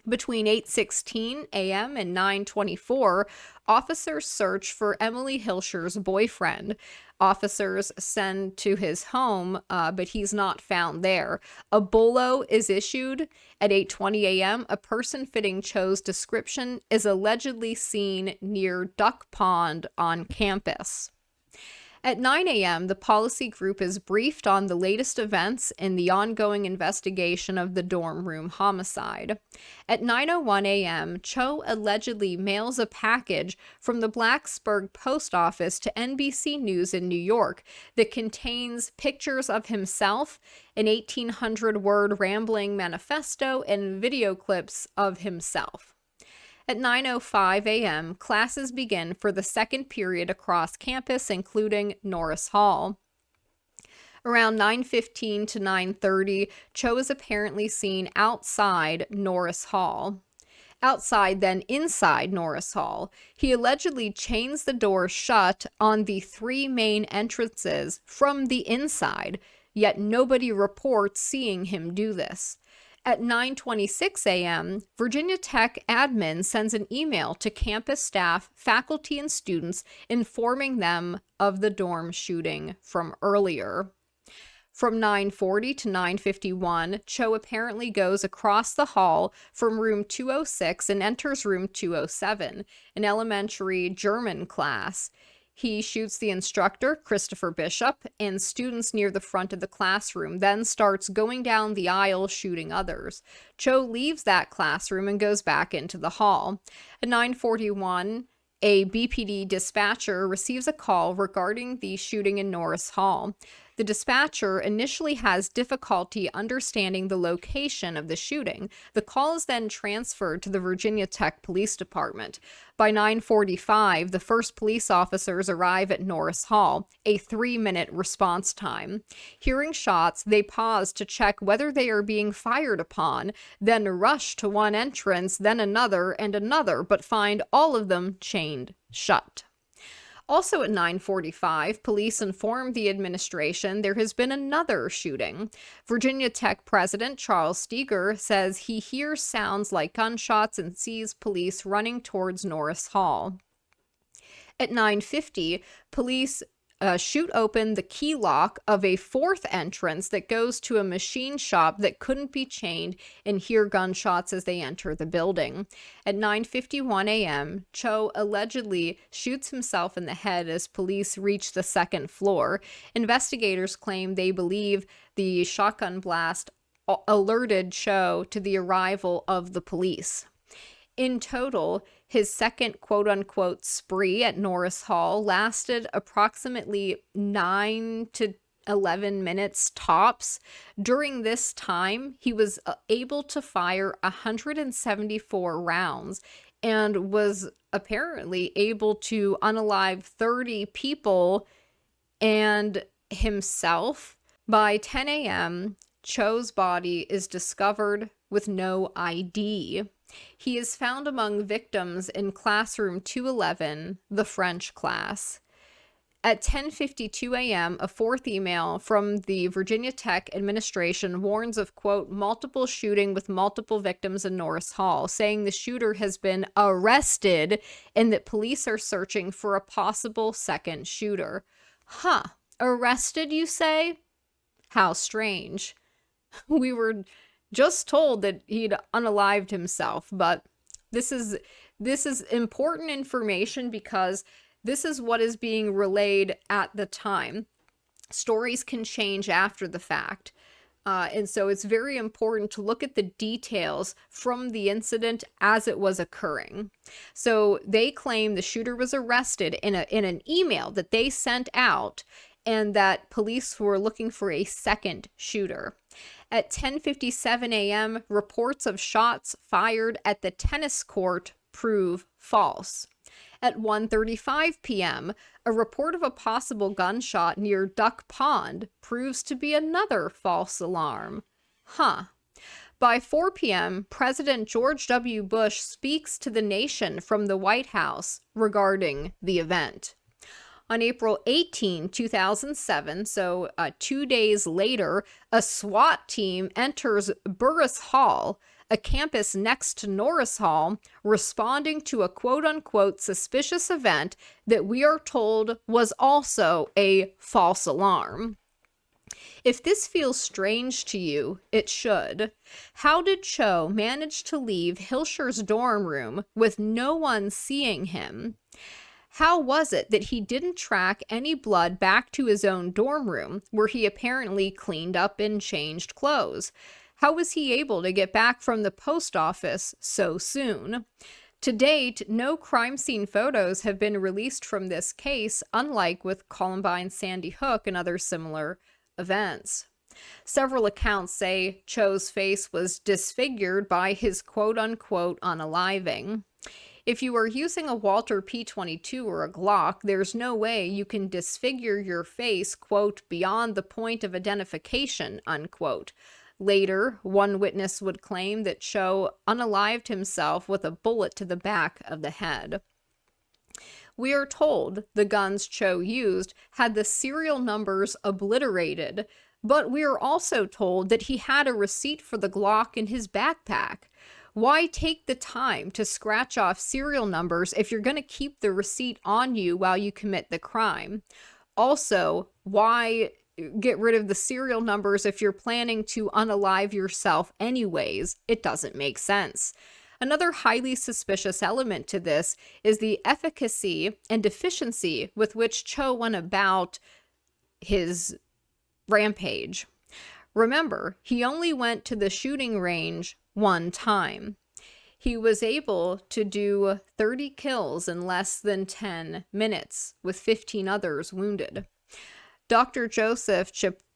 Between 8:16 a.m. and 9:24, officers search for Emily Hilscher's boyfriend. Officers send to his home, but he's not found there. A bolo is issued. At 8:20 a.m., a person fitting Cho's description is allegedly seen near Duck Pond on campus. At 9 a.m., the policy group is briefed on the latest events in the ongoing investigation of the dorm room homicide. At 9:01 a.m., Cho allegedly mails a package from the Blacksburg post office to NBC News in New York that contains pictures of himself, an 1,800-word rambling manifesto, and video clips of himself. At 9:05 a.m., classes begin for the second period across campus, including Norris Hall. Around 9:15 to 9:30, Cho is apparently seen outside Norris Hall. Outside, then inside Norris Hall. He allegedly chains the door shut on the 3 main entrances from the inside, yet nobody reports seeing him do this. At 9:26 a.m., Virginia Tech admin sends an email to campus staff, faculty, and students informing them of the dorm shooting from earlier. From 9:40 to 9:51, Cho apparently goes across the hall from room 206 and enters room 207, an elementary German class. He shoots the instructor, Christopher Bishop, and students near the front of the classroom, then starts going down the aisle shooting others. Cho leaves that classroom and goes back into the hall. At 9:41, a BPD dispatcher receives a call regarding the shooting in Norris Hall. The dispatcher initially has difficulty understanding the location of the shooting. The call is then transferred to the Virginia Tech Police Department. By 9:45, the first police officers arrive at Norris Hall, a 3-minute response time. Hearing shots, they pause to check whether they are being fired upon, then rush to one entrance, then another and another, but find all of them chained shut. Also at 9:45, police inform the administration there has been another shooting. Virginia Tech President Charles Steger says he hears sounds like gunshots and sees police running towards Norris Hall. At 9:50, police shoot open the key lock of a 4th entrance that goes to a machine shop that couldn't be chained and hear gunshots as they enter the building. At 9:51 a.m., Cho allegedly shoots himself in the head as police reach the 2nd floor. Investigators claim they believe the shotgun blast alerted Cho to the arrival of the police. In total, his second quote-unquote spree at Norris Hall lasted approximately 9 to 11 minutes tops. During this time, he was able to fire 174 rounds and was apparently able to unalive 30 people and himself. By 10 a.m., Cho's body is discovered with no ID. He is found among victims in classroom 211, the French class. At 10:52 a.m., a 4th email from the Virginia Tech administration warns of, quote, multiple shooting with multiple victims in Norris Hall, saying the shooter has been arrested and that police are searching for a possible second shooter. Huh, arrested, you say? How strange. We were just told that he'd unalived himself, but this is important information because this is what is being relayed at the time. Stories can change after the fact, And so it's very important to look at the details from the incident as it was occurring. So they claim the shooter was arrested in an email that they sent out, and that police were looking for a second shooter. At 10:57 a.m., reports of shots fired at the tennis court prove false. At 1:35 p.m., a report of a possible gunshot near Duck Pond proves to be another false alarm. By 4 p.m., President George W. Bush speaks to the nation from the White House regarding the event. On April 18, 2007, so 2 days later, a SWAT team enters Burris Hall, a campus next to Norris Hall, responding to a quote-unquote suspicious event that we are told was also a false alarm. If this feels strange to you, it should. How did Cho manage to leave Hilscher's dorm room with no one seeing him? How was it that he didn't track any blood back to his own dorm room, where he apparently cleaned up and changed clothes? How was he able to get back from the post office so soon? To date, no crime scene photos have been released from this case, unlike with Columbine, Sandy Hook, and other similar events. Several accounts say Cho's face was disfigured by his quote-unquote unaliving. If you are using a Walter P22 or a Glock, there's no way you can disfigure your face, quote, beyond the point of identification, unquote. Later, one witness would claim that Cho unalived himself with a bullet to the back of the head. We are told the guns Cho used had the serial numbers obliterated, but we are also told that he had a receipt for the Glock in his backpack. Why take the time to scratch off serial numbers if you're going to keep the receipt on you while you commit the crime? Also, why get rid of the serial numbers if you're planning to unalive yourself anyways? It doesn't make sense. Another highly suspicious element to this is the efficacy and efficiency with which Cho went about his rampage. Remember, he only went to the shooting range one time. He was able to do 30 kills in less than 10 minutes, with 15 others wounded. Dr. Joseph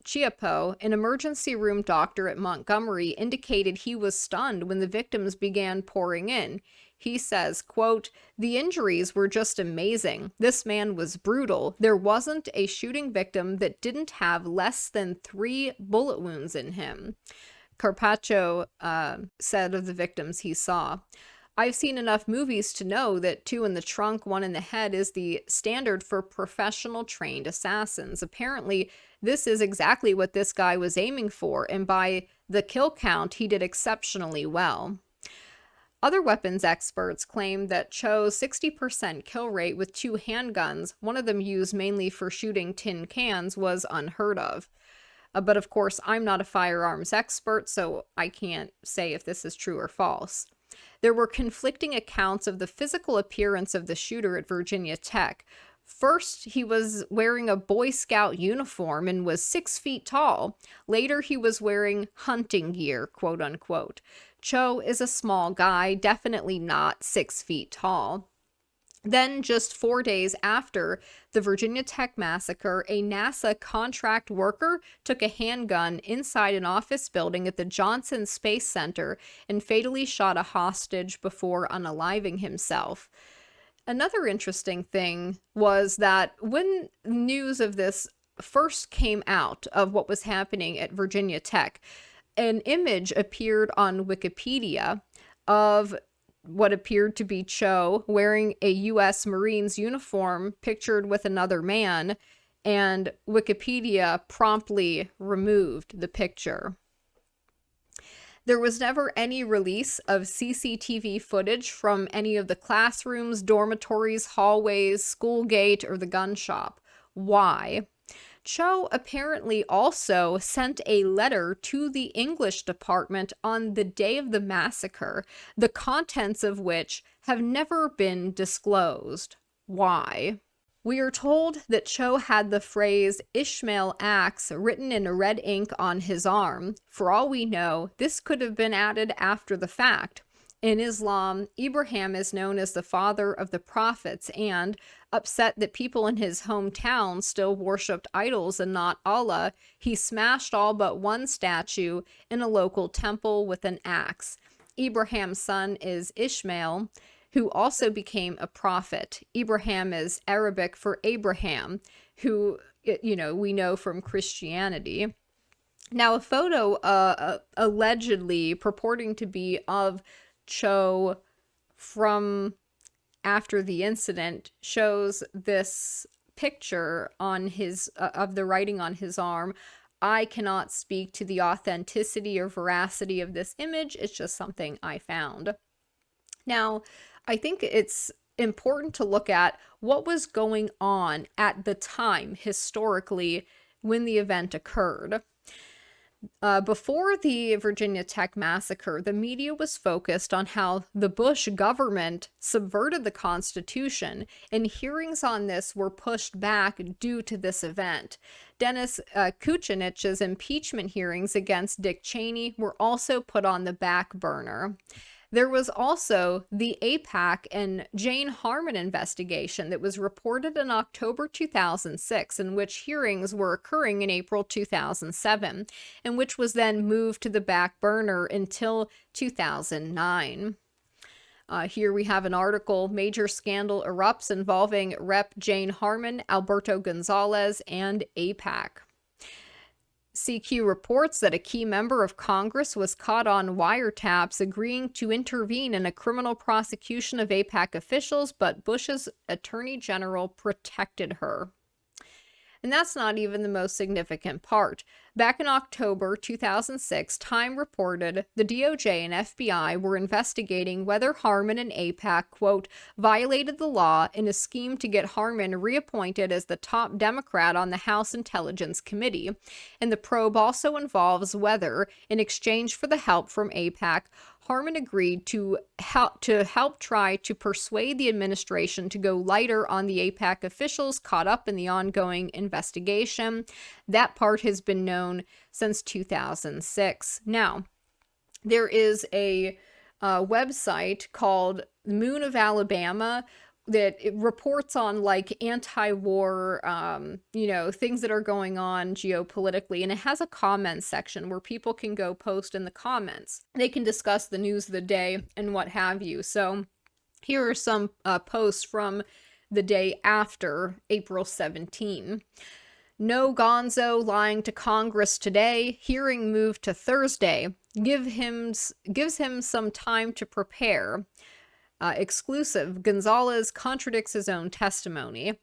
Chiappo, an emergency room doctor at Montgomery, indicated he was stunned when the victims began pouring in. He says, quote, "The injuries were just amazing. This man was brutal. There wasn't a shooting victim that didn't have less than 3 bullet wounds in him." Carpaccio said of the victims he saw, "I've seen enough movies to know that 2 in the trunk, 1 in the head is the standard for professional trained assassins. Apparently, this is exactly what this guy was aiming for, and by the kill count, he did exceptionally well." Other weapons experts claim that Cho's 60% kill rate with 2 handguns, one of them used mainly for shooting tin cans, was unheard of. But of course, I'm not a firearms expert, so I can't say if this is true or false. There were conflicting accounts of the physical appearance of the shooter at Virginia Tech. First, he was wearing a Boy Scout uniform and was 6 feet tall. Later, he was wearing hunting gear, quote unquote. Cho is a small guy, definitely not 6 feet tall. Then, just 4 days after the Virginia Tech massacre, a NASA contract worker took a handgun inside an office building at the Johnson Space Center and fatally shot a hostage before unaliving himself. Another interesting thing was that when news of this first came out, of what was happening at Virginia Tech, an image appeared on Wikipedia of what appeared to be Cho wearing a U.S. Marines uniform pictured with another man, and Wikipedia promptly removed the picture. There was never any release of CCTV footage from any of the classrooms, dormitories, hallways, school gate, or the gun shop. Why? Cho apparently also sent a letter to the English department on the day of the massacre, the contents of which have never been disclosed. Why? We are told that Cho had the phrase Ishmael Axe written in red ink on his arm. For all we know, this could have been added after the fact. In Islam, Abraham is known as the father of the prophets, and, upset that people in his hometown still worshipped idols and not Allah, he smashed all but one statue in a local temple with an axe. Abraham's son is Ishmael, who also became a prophet. Abraham is Arabic for Abraham, who, we know from Christianity. Now, a photo allegedly purporting to be of Cho from after the incident shows this picture on his of the writing on his arm. I cannot speak to the authenticity or veracity of this image. It's just something I found. Now, I think it's important to look at what was going on at the time, historically, when the event occurred. Before the Virginia Tech massacre, the media was focused on how the Bush government subverted the Constitution, and hearings on this were pushed back due to this event. Dennis Kucinich's impeachment hearings against Dick Cheney were also put on the back burner. There was also the AIPAC and Jane Harman investigation that was reported in October 2006, in which hearings were occurring in April 2007, and which was then moved to the back burner until 2009. Here we have an article, Major Scandal Erupts Involving Rep. Jane Harman, Alberto Gonzalez, and AIPAC. CQ reports that a key member of Congress was caught on wiretaps agreeing to intervene in a criminal prosecution of AIPAC officials, but Bush's attorney general protected her. And that's not even the most significant part. Back in October 2006, Time reported the DOJ and FBI were investigating whether Harman and AIPAC, quote, violated the law in a scheme to get Harman reappointed as the top Democrat on the House Intelligence Committee. And the probe also involves whether, in exchange for the help from AIPAC, Harman agreed to help try to persuade the administration to go lighter on the AIPAC officials caught up in the ongoing investigation. That part has been known since 2006. Now, there is a website called Moon of Alabama that it reports on like anti-war, things that are going on geopolitically. And it has a comment section where people can go post in the comments. They can discuss the news of the day and what have you. So here are some posts from the day after April 17. No Gonzo lying to Congress today. Hearing moved to Thursday. Gives him some time to prepare. Exclusive. Gonzalez contradicts his own testimony.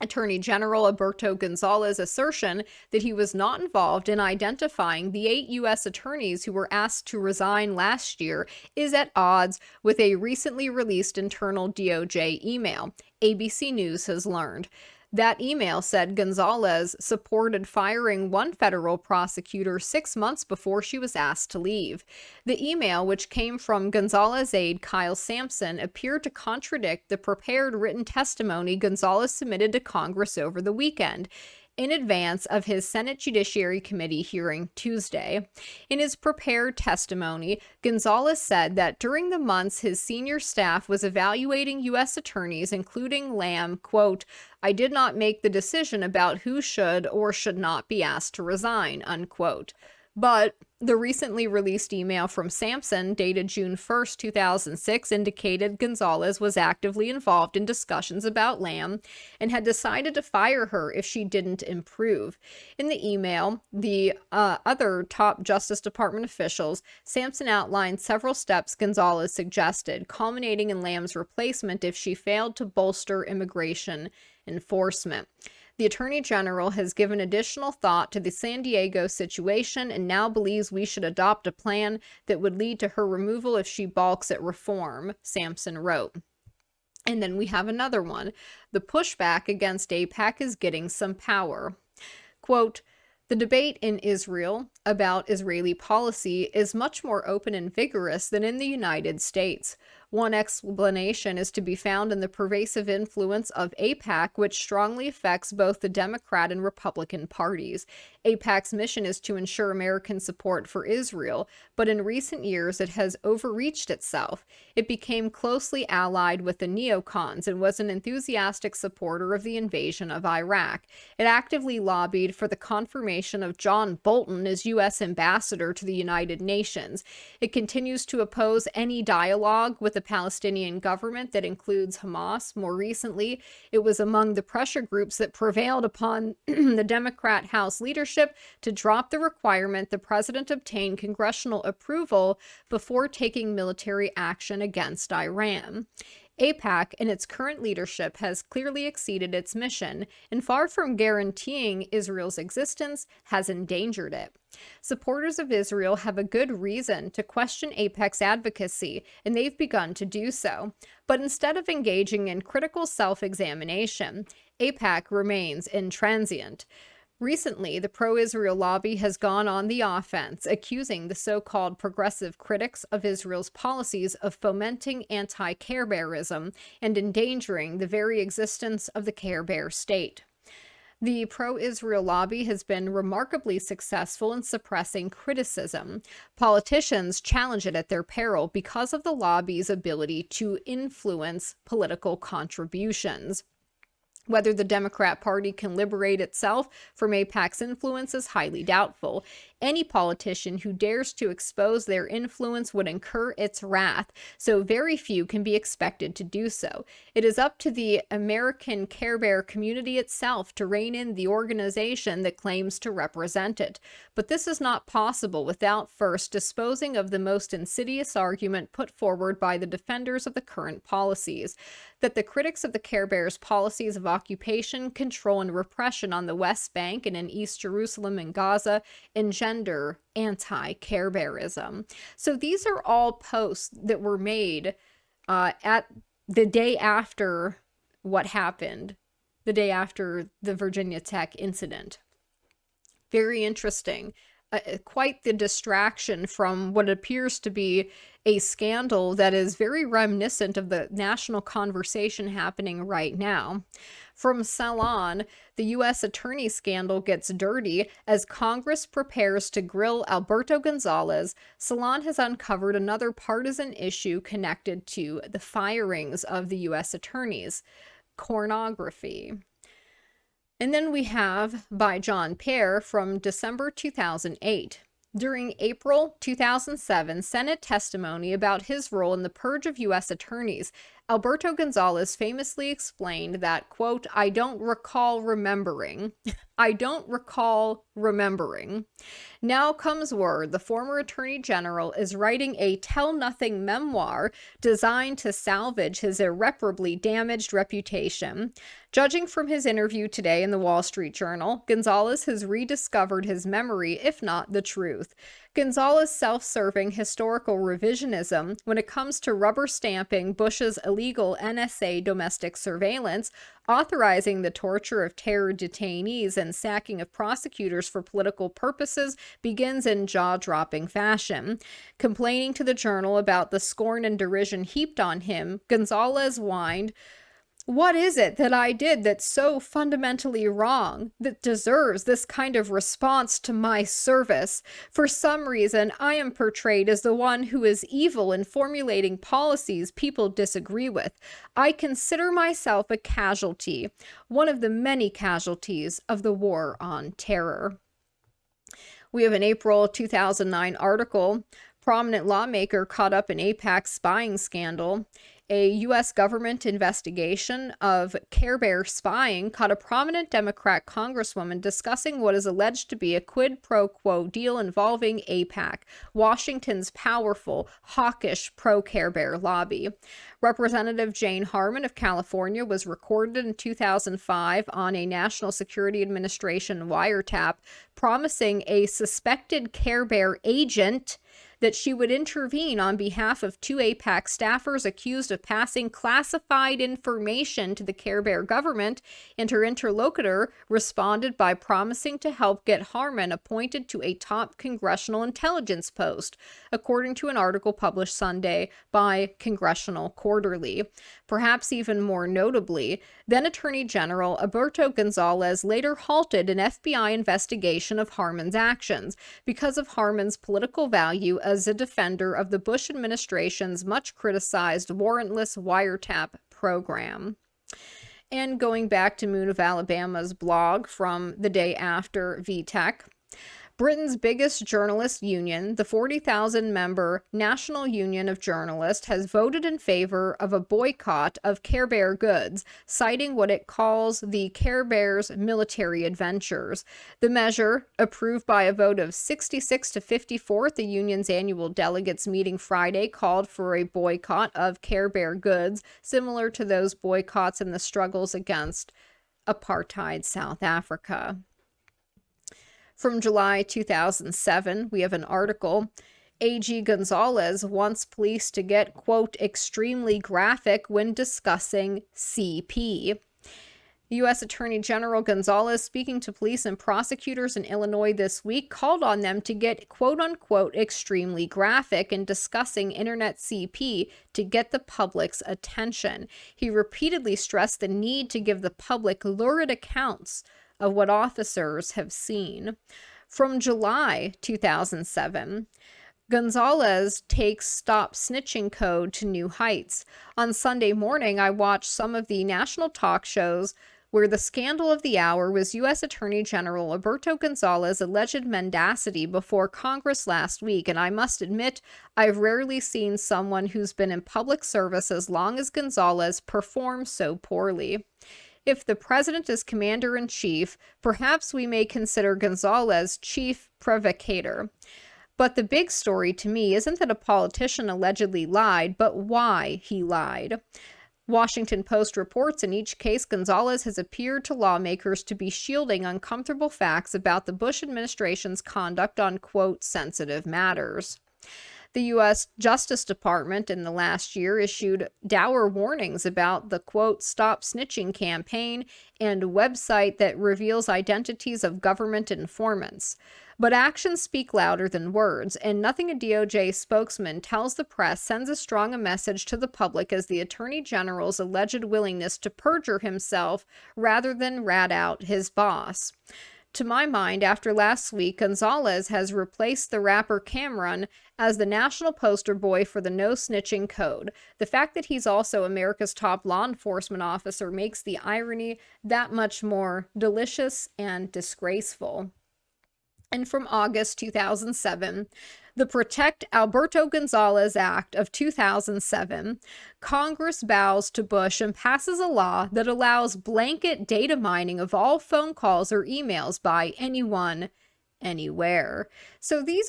Attorney General Alberto Gonzalez's assertion that he was not involved in identifying the 8 U.S. attorneys who were asked to resign last year is at odds with a recently released internal DOJ email, ABC News has learned. That email said Gonzalez supported firing one federal prosecutor 6 months before she was asked to leave. The email, which came from Gonzalez aide Kyle Sampson, appeared to contradict the prepared written testimony Gonzalez submitted to Congress over the weekend, in advance of his Senate Judiciary Committee hearing Tuesday. In his prepared testimony, Gonzalez said that during the months his senior staff was evaluating U.S. attorneys, including Lamb, quote, I did not make the decision about who should or should not be asked to resign, unquote. But the recently released email from Sampson, dated June 1st, 2006, indicated Gonzalez was actively involved in discussions about Lamb and had decided to fire her if she didn't improve. In the email, the other top Justice Department officials, Sampson outlined several steps Gonzalez suggested, culminating in Lamb's replacement if she failed to bolster immigration enforcement. The Attorney General has given additional thought to the San Diego situation and now believes we should adopt a plan that would lead to her removal if she balks at reform, Sampson wrote. And then we have another one. The pushback against AIPAC is getting some power. Quote, the debate in Israel about Israeli policy is much more open and vigorous than in the United States. One explanation is to be found in the pervasive influence of AIPAC, which strongly affects both the Democrat and Republican parties. AIPAC's mission is to ensure American support for Israel, but in recent years it has overreached itself. It became closely allied with the neocons and was an enthusiastic supporter of the invasion of Iraq. It actively lobbied for the confirmation of John Bolton as U.S. ambassador to the United Nations. It continues to oppose any dialogue with the Palestinian government that includes Hamas. More recently, it was among the pressure groups that prevailed upon the Democrat House leadership to drop the requirement the president obtain congressional approval before taking military action against Iran. AIPAC, in its current leadership, has clearly exceeded its mission, and far from guaranteeing Israel's existence, has endangered it. Supporters of Israel have a good reason to question AIPAC's advocacy, and they've begun to do so. But instead of engaging in critical self-examination, AIPAC remains intransient. Recently, the pro-Israel lobby has gone on the offense, accusing the so-called progressive critics of Israel's policies of fomenting anti-Care Bearism and endangering the very existence of the Care Bear state. The pro-Israel lobby has been remarkably successful in suppressing criticism. Politicians challenge it at their peril because of the lobby's ability to influence political contributions. Whether the Democrat Party can liberate itself from AIPAC's influence is highly doubtful. Any politician who dares to expose their influence would incur its wrath, so very few can be expected to do so. It is up to the American Care Bear community itself to rein in the organization that claims to represent it. But this is not possible without first disposing of the most insidious argument put forward by the defenders of the current policies, that the critics of the Care Bear's policies of occupation, control, and repression on the West Bank and in East Jerusalem and Gaza engender anti-Care Bearism. So these are all posts that were made at the day after what happened, the day after the Virginia Tech incident. Very interesting. Quite the distraction from what appears to be a scandal that is very reminiscent of the national conversation happening right now. From Salon, the U.S. attorney scandal gets dirty as Congress prepares to grill Alberto Gonzales. Salon has uncovered another partisan issue connected to the firings of the U.S. attorneys: pornography. And then we have by John Pear from December 2008. During April 2007 Senate testimony about his role in the purge of U.S. attorneys, Alberto Gonzales famously explained that, quote, "I don't recall remembering." I don't recall remembering. Now comes word the former Attorney General is writing a tell-nothing memoir designed to salvage his irreparably damaged reputation. Judging from his interview today in the Wall Street Journal, Gonzales has rediscovered his memory, if not the truth. Gonzales' self-serving historical revisionism when it comes to rubber stamping Bush's illegal NSA domestic surveillance, authorizing the torture of terror detainees and sacking of prosecutors for political purposes begins in jaw-dropping fashion. Complaining to the Journal about the scorn and derision heaped on him, Gonzales whined, "What is it that I did that's so fundamentally wrong, that deserves this kind of response to my service? For some reason, I am portrayed as the one who is evil in formulating policies people disagree with. I consider myself a casualty, one of the many casualties of the war on terror." We have an April 2009 article, "Prominent Lawmaker Caught Up in AIPAC Spying Scandal." A U.S. government investigation of Care Bear spying caught a prominent Democrat congresswoman discussing what is alleged to be a quid pro quo deal involving AIPAC, Washington's powerful, hawkish pro-Care Bear lobby. Representative Jane Harman of California was recorded in 2005 on a National Security Administration wiretap, promising a suspected Care Bear agent that she would intervene on behalf of 2 AIPAC staffers accused of passing classified information to the Care Bear government, and her interlocutor responded by promising to help get Harmon appointed to a top congressional intelligence post, according to an article published Sunday by Congressional Quarterly. Perhaps even more notably, then Attorney General Alberto Gonzales later halted an FBI investigation of Harmon's actions because of Harmon's political value as a defender of the Bush administration's much criticized warrantless wiretap program. And going back to Moon of Alabama's blog from the day after VTech, Britain's biggest journalist union, the 40,000-member National Union of Journalists, has voted in favor of a boycott of Care Bear goods, citing what it calls the Care Bear's military adventures. The measure, approved by a vote of 66 to 54 at the union's annual delegates meeting Friday, called for a boycott of Care Bear goods, similar to those boycotts in the struggles against apartheid South Africa. From July 2007, we have an article. AG Gonzales wants police to get, quote, extremely graphic when discussing CP. U.S. Attorney General Gonzales, speaking to police and prosecutors in Illinois this week, called on them to get, quote-unquote, extremely graphic in discussing Internet CP to get the public's attention. He repeatedly stressed the need to give the public lurid accounts of what officers have seen. From July 2007, Gonzales takes stop snitching code to new heights. On Sunday morning, I watched some of the national talk shows where the scandal of the hour was U.S. Attorney General Alberto Gonzales' alleged mendacity before Congress last week, and I must admit, I've rarely seen someone who's been in public service as long as Gonzales perform so poorly. If the president is commander-in-chief, perhaps we may consider Gonzales chief provocator. But the big story to me isn't that a politician allegedly lied, but why he lied. Washington Post reports in each case Gonzales has appeared to lawmakers to be shielding uncomfortable facts about the Bush administration's conduct on, quote, sensitive matters. The U.S. Justice Department in the last year issued dour warnings about the, quote, Stop Snitching campaign and a website that reveals identities of government informants. But actions speak louder than words, and nothing a DOJ spokesman tells the press sends as strong a message to the public as the Attorney General's alleged willingness to perjure himself rather than rat out his boss. To my mind, after last week, Gonzales has replaced the rapper Cameron as the national poster boy for the no snitching code. The fact that he's also America's top law enforcement officer makes the irony that much more delicious and disgraceful. And from August 2007, the Protect Alberto Gonzales Act of 2007, Congress bows to Bush and passes a law that allows blanket data mining of all phone calls or emails by anyone, anywhere. So this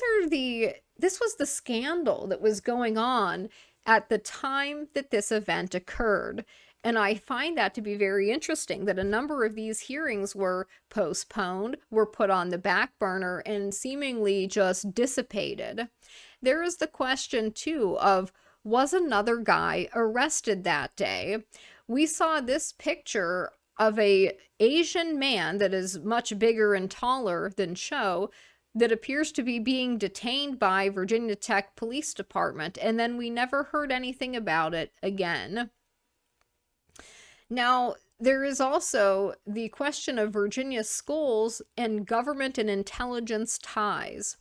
was the scandal that was going on at the time that this event occurred. And I find that to be very interesting that a number of these hearings were postponed, were put on the back burner, and seemingly just dissipated. There is the question, too, of was another guy arrested that day? We saw this picture of a Asian man that is much bigger and taller than Cho that appears to be being detained by Virginia Tech Police Department, and then we never heard anything about it again. Now, there is also the question of Virginia schools and government and intelligence ties.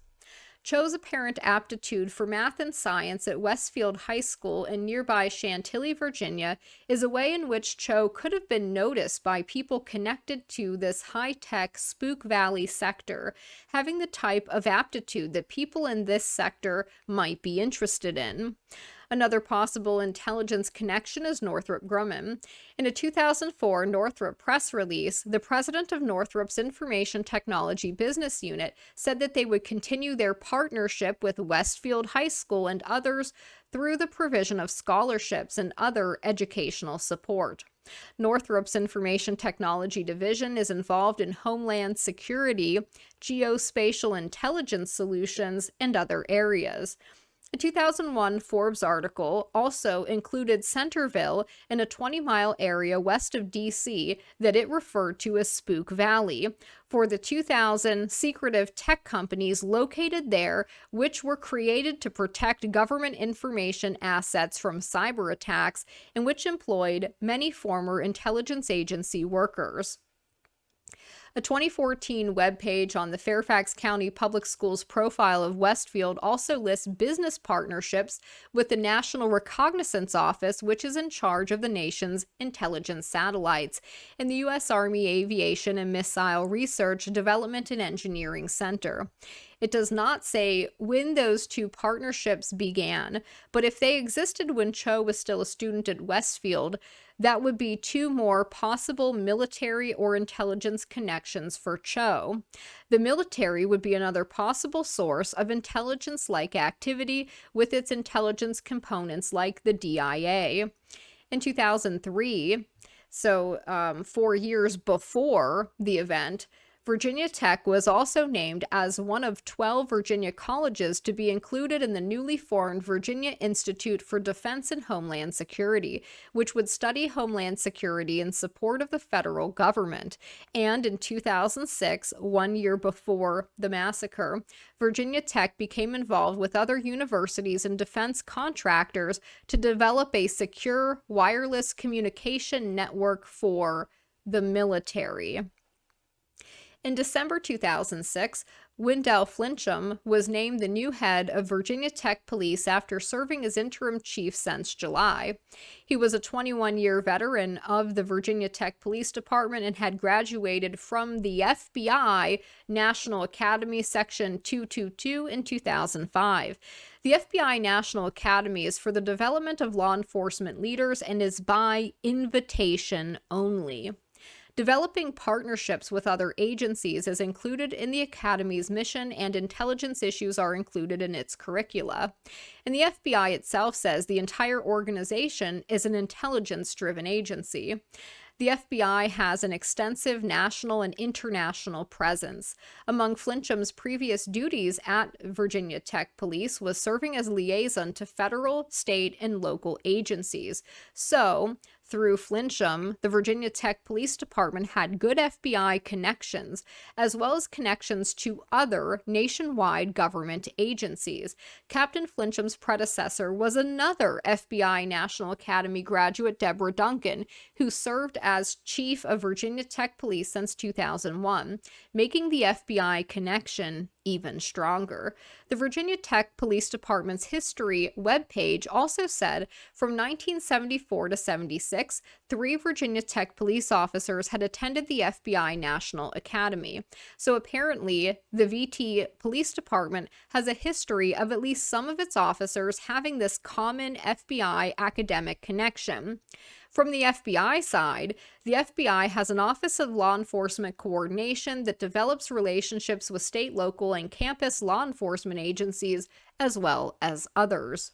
Cho's apparent aptitude for math and science at Westfield High School in nearby Chantilly, Virginia, is a way in which Cho could have been noticed by people connected to this high-tech Spook Valley sector, having the type of aptitude that people in this sector might be interested in. Another possible intelligence connection is Northrop Grumman. In a 2004 Northrop press release, the president of Northrop's Information Technology Business Unit said that they would continue their partnership with Westfield High School and others through the provision of scholarships and other educational support. Northrop's Information Technology Division is involved in homeland security, geospatial intelligence solutions, and other areas. A 2001 Forbes article also included Centerville in a 20-mile area west of D.C. that it referred to as Spook Valley, for the 2,000 secretive tech companies located there, which were created to protect government information assets from cyber attacks and which employed many former intelligence agency workers. A 2014 webpage on the Fairfax County Public Schools profile of Westfield also lists business partnerships with the National Reconnaissance Office, which is in charge of the nation's intelligence satellites, and the U.S. Army Aviation and Missile Research, Development, and Engineering Center. It does not say when those two partnerships began, but if they existed when Cho was still a student at Westfield, that would be two more possible military or intelligence connections for Cho. The military would be another possible source of intelligence-like activity with its intelligence components like the DIA. In 2003, so 4 years before the event, Virginia Tech was also named as one of 12 Virginia colleges to be included in the newly formed Virginia Institute for Defense and Homeland Security, which would study homeland security in support of the federal government. And in 2006, 1 year before the massacre, Virginia Tech became involved with other universities and defense contractors to develop a secure wireless communication network for the military. In December 2006, Wendell Flinchum was named the new head of Virginia Tech Police after serving as interim chief since July. He was a 21-year veteran of the Virginia Tech Police Department and had graduated from the FBI National Academy Section 222 in 2005. The FBI National Academy is for the development of law enforcement leaders and is by invitation only. Developing partnerships with other agencies is included in the Academy's mission, and intelligence issues are included in its curricula. And the FBI itself says the entire organization is an intelligence-driven agency. The FBI has an extensive national and international presence. Among Flinchum's previous duties at Virginia Tech Police was serving as liaison to federal, state, and local agencies. So, through Flinchum, the Virginia Tech Police Department had good FBI connections, as well as connections to other nationwide government agencies. Captain Flinchum's predecessor was another FBI National Academy graduate, Deborah Duncan, who served as chief of Virginia Tech Police since 2001, making the FBI connection even stronger. The Virginia Tech Police Department's history webpage also said from 1974 to 76, 3 Virginia Tech police officers had attended the FBI National Academy. So apparently, the VT Police Department has a history of at least some of its officers having this common FBI academic connection. From the FBI side, the FBI has an Office of Law Enforcement Coordination that develops relationships with state, local, and campus law enforcement agencies, as well as others.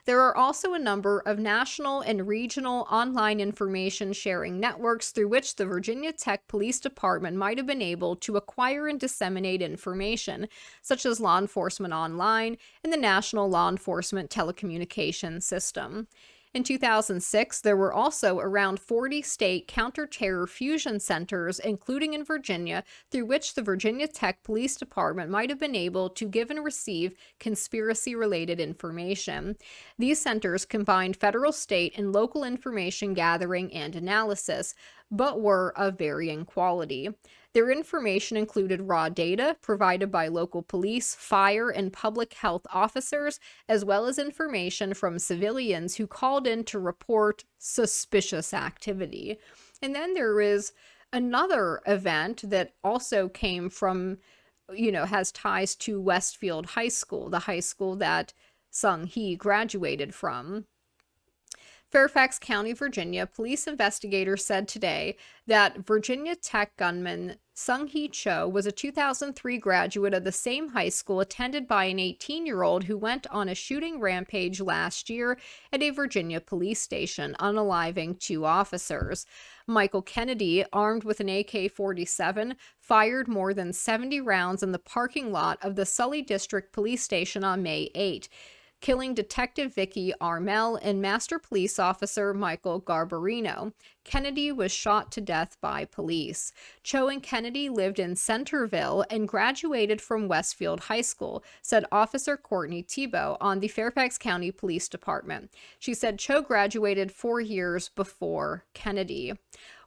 There are also a number of national and regional online information sharing networks through which the Virginia Tech Police Department might have been able to acquire and disseminate information, such as Law Enforcement Online and the National Law Enforcement Telecommunication System. In 2006, there were also around 40 state counter-terror fusion centers, including in Virginia, through which the Virginia Tech Police Department might have been able to give and receive conspiracy-related information. These centers combined federal, state, and local information gathering and analysis, but were of varying quality. Their information included raw data provided by local police, fire, and public health officers, as well as information from civilians who called in to report suspicious activity. And then there is another event that also came from, has ties to Westfield High School, the high school that Seung-Hui graduated from. Fairfax County, Virginia, police investigators said today that Virginia Tech gunman Seung-Hui Cho was a 2003 graduate of the same high school attended by an 18-year-old who went on a shooting rampage last year at a Virginia police station, unaliving 2 officers. Michael Kennedy, armed with an AK-47, fired more than 70 rounds in the parking lot of the Sully District Police Station on May 8, killing Detective Vicky Armel and Master Police Officer Michael Garbarino. Kennedy was shot to death by police. Cho and Kennedy lived in Centerville and graduated from Westfield High School, said Officer Courtney Tebow on the Fairfax County Police Department. She said Cho graduated 4 years before Kennedy.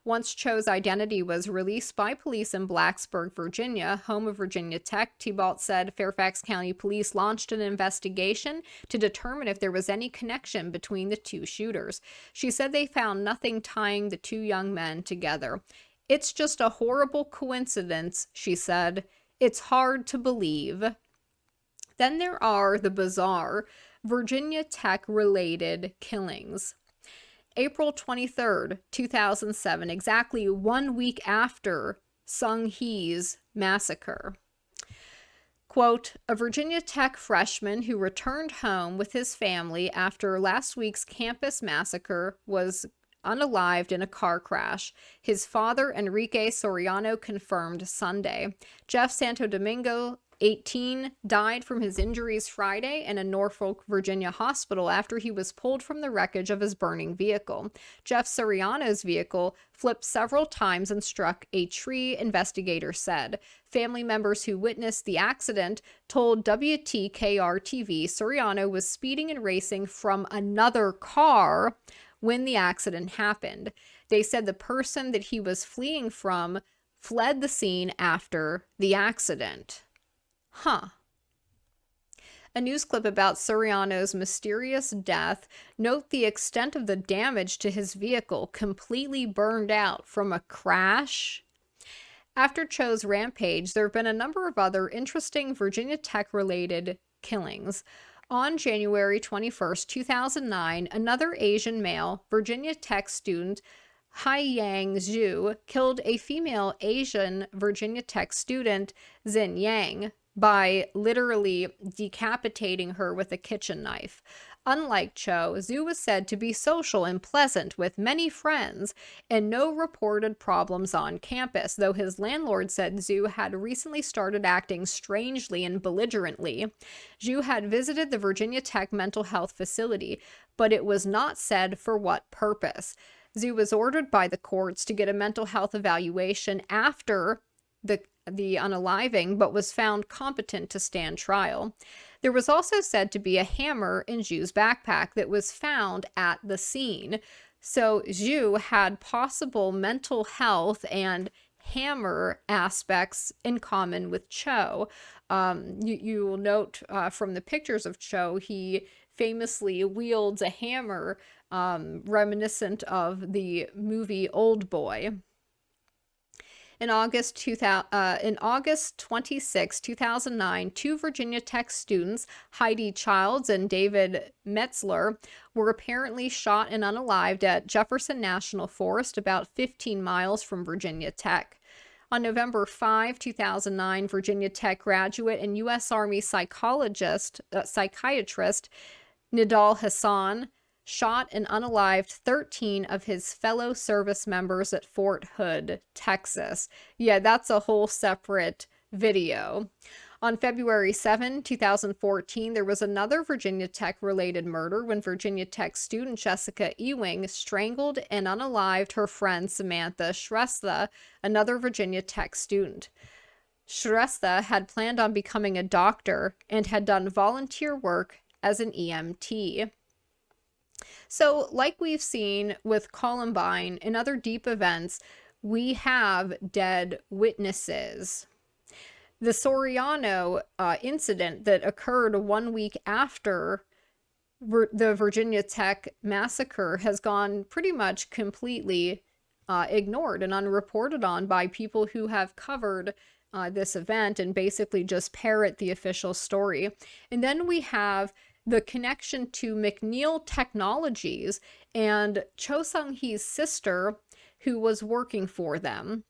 Once Cho's identity was released by police in Blacksburg, Virginia, home of Virginia Tech, Thibault said Fairfax County Police launched an investigation to determine if there was any connection between the 2 shooters. She said they found nothing tying the 2 young men together. "It's just a horrible coincidence," she said. "It's hard to believe." Then there are the bizarre Virginia Tech-related killings. April 23rd, 2007, exactly 1 week after Seung-Hui's massacre. Quote, a Virginia Tech freshman who returned home with his family after last week's campus massacre was unalived in a car crash. His father, Enrique Soriano, confirmed Sunday. Jeff Santo Domingo, 18, died from his injuries Friday in a Norfolk, Virginia hospital after he was pulled from the wreckage of his burning vehicle. Jeff Soriano's vehicle flipped several times and struck a tree, investigators said. Family members who witnessed the accident told WTKR-TV Soriano was speeding and racing from another car when the accident happened. They said the person that he was fleeing from fled the scene after the accident. A news clip about Soriano's mysterious death. Note the extent of the damage to his vehicle, completely burned out from a crash. After Cho's rampage, there have been a number of other interesting Virginia Tech-related killings. On January 21st, 2009, another Asian male, Virginia Tech student, Haiyang Zhu, killed a female Asian Virginia Tech student, Xin Yang, by literally decapitating her with a kitchen knife. Unlike Cho, Zhu was said to be social and pleasant with many friends and no reported problems on campus, though his landlord said Zhu had recently started acting strangely and belligerently. Zhu had visited the Virginia Tech mental health facility, but it was not said for what purpose. Zhu was ordered by the courts to get a mental health evaluation after the unaliving, but was found competent to stand trial. There was also said to be a hammer in Zhu's backpack that was found at the scene. So Zhu had possible mental health and hammer aspects in common with Cho. You will note from the pictures of Cho, he famously wields a hammer reminiscent of the movie Old Boy. In August 26, 2009, 2 Virginia Tech students, Heidi Childs and David Metzler, were apparently shot and unalived at Jefferson National Forest, about 15 miles from Virginia Tech. On November 5, 2009, Virginia Tech graduate and U.S. Army psychiatrist Nidal Hassan shot and unalived 13 of his fellow service members at Fort Hood, Texas. Yeah, that's a whole separate video. On February 7, 2014, there was another Virginia Tech-related murder when Virginia Tech student Jessica Ewing strangled and unalived her friend Samantha Shrestha, another Virginia Tech student. Shrestha had planned on becoming a doctor and had done volunteer work as an EMT. So, like we've seen with Columbine and other deep events, we have dead witnesses. The Soriano incident that occurred 1 week after the Virginia Tech massacre has gone pretty much completely ignored and unreported on by people who have covered this event and basically just parrot the official story. And then we have the connection to McNeil Technologies and Cho Seung-Hee's sister, who was working for them.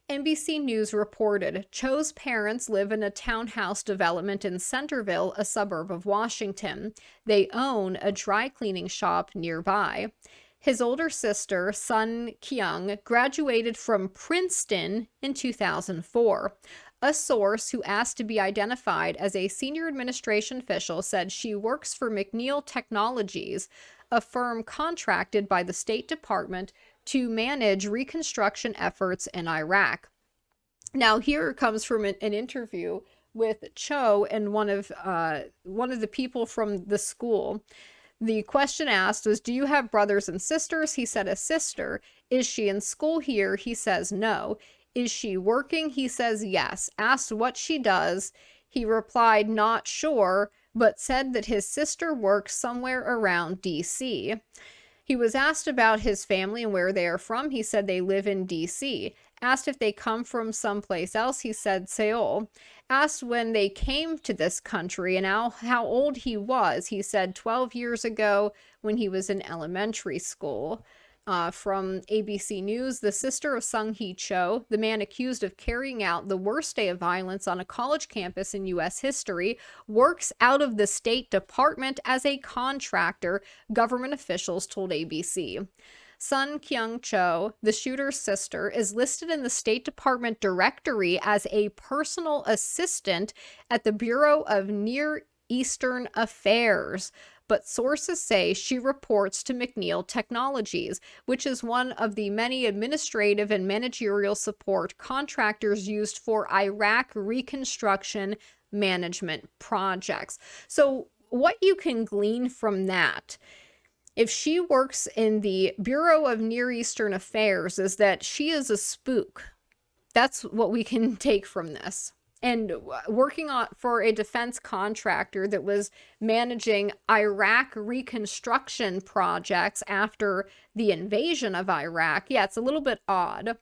NBC News reported Cho's parents live in a townhouse development in Centerville, a suburb of Washington. They own a dry cleaning shop nearby. His older sister, Sun Kyung, graduated from Princeton in 2004. A source who asked to be identified as a senior administration official said she works for McNeil Technologies, a firm contracted by the State Department to manage reconstruction efforts in Iraq. Now, here comes from an interview with Cho and one of the people from the school. The question asked was, do you have brothers and sisters? He said, a sister. Is she in school here? He says, no. Is she working? He says, yes. Asked what she does, he replied, not sure, but said that his sister works somewhere around D.C. He was asked about his family and where they are from. He said they live in D.C. Asked if they come from someplace else. He said Seoul. Asked when they came to this country and how old he was. He said 12 years ago when he was in elementary school. From ABC News, the sister of Seung-Hui Cho, the man accused of carrying out the worst day of violence on a college campus in U.S. history, works out of the State Department as a contractor, government officials told ABC. Sun Kyung Cho, the shooter's sister, is listed in the State Department directory as a personal assistant at the Bureau of Near Eastern Affairs. But sources say she reports to McNeil Technologies, which is one of the many administrative and managerial support contractors used for Iraq reconstruction management projects. So what you can glean from that, if she works in the Bureau of Near Eastern Affairs, is that she is a spook. That's what we can take from this. And working for a defense contractor that was managing Iraq reconstruction projects after the invasion of Iraq, yeah, it's a little bit odd.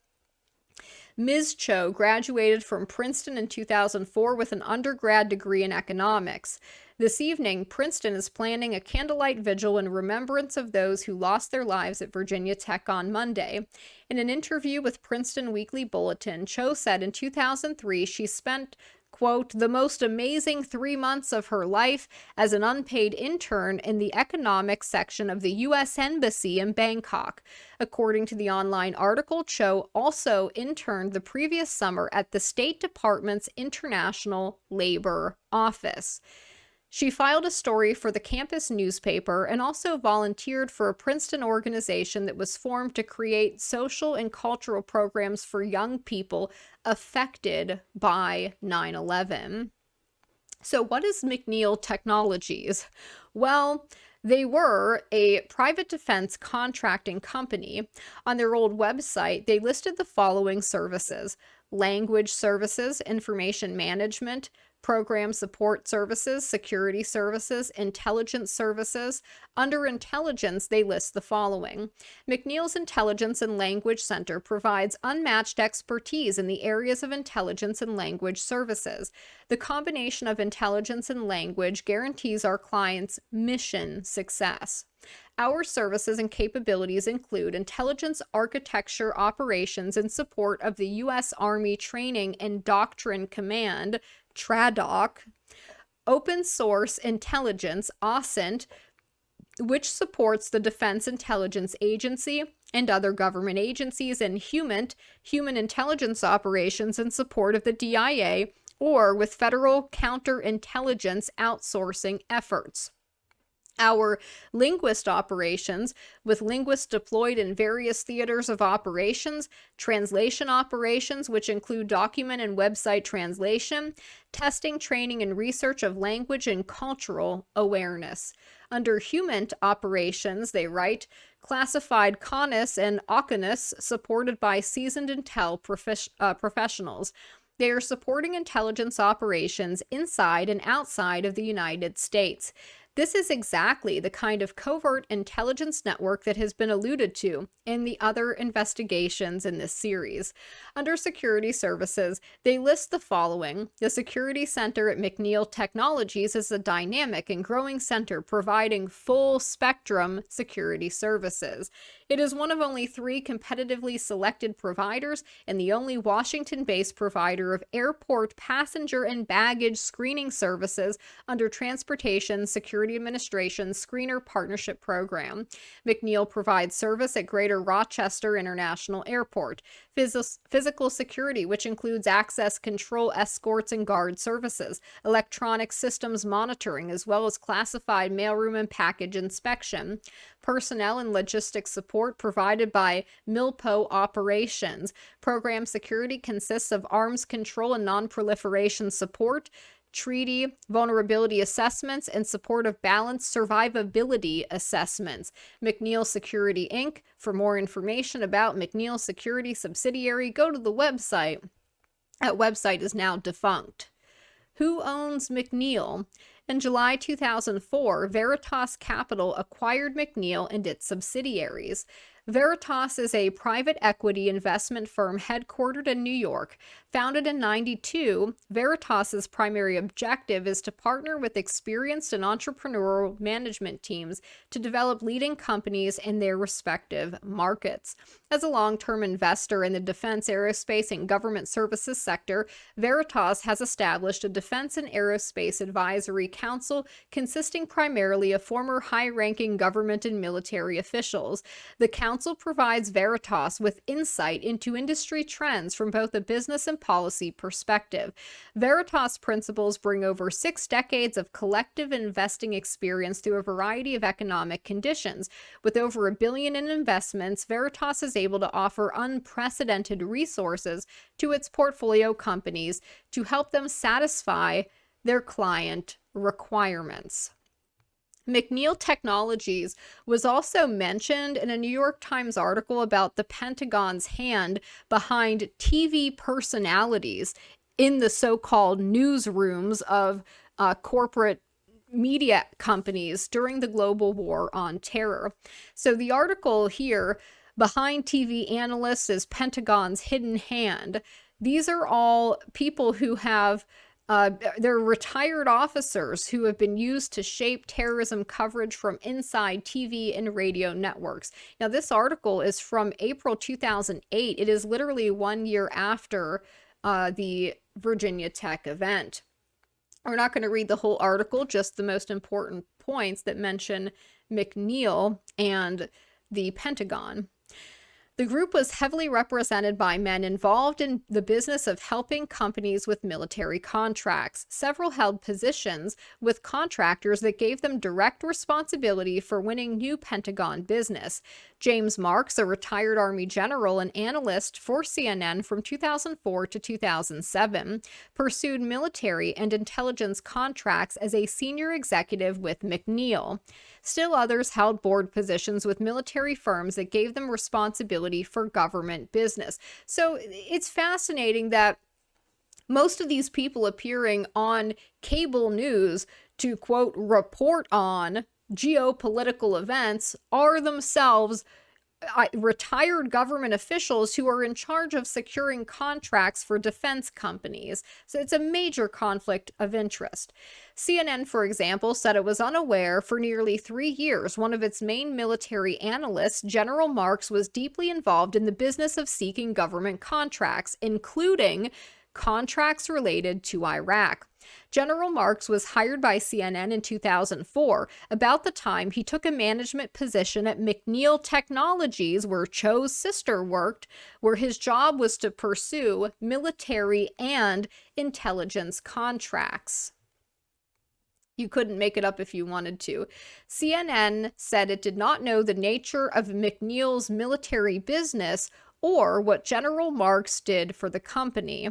Ms. Cho graduated from Princeton in 2004 with an undergrad degree in economics. This evening, Princeton is planning a candlelight vigil in remembrance of those who lost their lives at Virginia Tech on Monday. In an interview with Princeton Weekly Bulletin, Cho said in 2003 she spent, quote, the most amazing 3 months of her life as an unpaid intern in the economics section of the U.S. Embassy in Bangkok. According to the online article, Cho also interned the previous summer at the State Department's International Labor Office. She filed a story for the campus newspaper and also volunteered for a Princeton organization that was formed to create social and cultural programs for young people affected by 9/11. So what is McNeil Technologies? Well, they were a private defense contracting company. On their old website, they listed the following services: language services, information management, program support services, security services, intelligence services. Under intelligence, they list the following. McNeil's Intelligence and Language Center provides unmatched expertise in the areas of intelligence and language services. The combination of intelligence and language guarantees our clients' mission success. Our services and capabilities include intelligence architecture operations in support of the U.S. Army Training and Doctrine Command, TRADOC, open source intelligence, OSINT, which supports the Defense Intelligence Agency and other government agencies, and HUMINT, human intelligence operations in support of the DIA, or with federal counterintelligence outsourcing efforts. Our linguist operations, with linguists deployed in various theaters of operations, translation operations, which include document and website translation, testing, training, and research of language and cultural awareness. Under HUMINT operations, they write, classified CONUS and OCONUS supported by seasoned intel professionals. They are supporting intelligence operations inside and outside of the United States. This is exactly the kind of covert intelligence network that has been alluded to in the other investigations in this series. Under security services, they list the following. The Security Center at McNeil Technologies is a dynamic and growing center providing full spectrum security services. It is one of only 3 competitively selected providers and the only Washington-based provider of airport passenger and baggage screening services under Transportation Security Administration's Screener Partnership Program. McNeil provides service at Greater Rochester International Airport, physical security, which includes access control, escorts, and guard services, electronic systems monitoring, as well as classified mailroom and package inspection, personnel and logistics support provided by MILPO Operations. Program security consists of arms control and non-proliferation support, treaty vulnerability assessments, and support of balanced survivability assessments. McNeil Security Inc. For more information about McNeil Security subsidiary, go to the website. That website is now defunct. Who owns McNeil? In July 2004, Veritas Capital acquired McNeil and its subsidiaries. Veritas is a private equity investment firm headquartered in New York. Founded in '92, Veritas's primary objective is to partner with experienced and entrepreneurial management teams to develop leading companies in their respective markets. As a long-term investor in the defense, aerospace, and government services sector, Veritas has established a Defense and Aerospace Advisory Council consisting primarily of former high-ranking government and military officials. The council provides Veritas with insight into industry trends from both a business and policy perspective. Veritas principals bring over 6 decades of collective investing experience through a variety of economic conditions. With over $1 billion in investments, Veritas is able to offer unprecedented resources to its portfolio companies to help them satisfy their client requirements. McNeil Technologies was also mentioned in a New York Times article about the Pentagon's hand behind TV personalities in the so-called newsrooms of corporate media companies during the global war on terror. So the article here, behind TV analysts is Pentagon's hidden hand. These are all people who have they're retired officers who have been used to shape terrorism coverage from inside TV and radio networks. Now, this article is from April 2008. It is literally 1 year after the Virginia Tech event. We're not going to read the whole article, just the most important points that mention McNeil and the Pentagon. The group was heavily represented by men involved in the business of helping companies with military contracts. Several held positions with contractors that gave them direct responsibility for winning new Pentagon business. James Marks, a retired Army general and analyst for CNN from 2004 to 2007, pursued military and intelligence contracts as a senior executive with McNeil. Still others held board positions with military firms that gave them responsibility for government business. So it's fascinating that most of these people appearing on cable news to, quote, report on geopolitical events are themselves retired government officials who are in charge of securing contracts for defense companies. So it's a major conflict of interest. CNN, for example, said it was unaware for nearly 3 years one of its main military analysts, General Marks, was deeply involved in the business of seeking government contracts, including contracts related to Iraq. General Marks was hired by CNN in 2004, about the time he took a management position at McNeil Technologies, where Cho's sister worked, where his job was to pursue military and intelligence contracts. You couldn't make it up if you wanted to. CNN said it did not know the nature of McNeil's military business or what General Marks did for the company.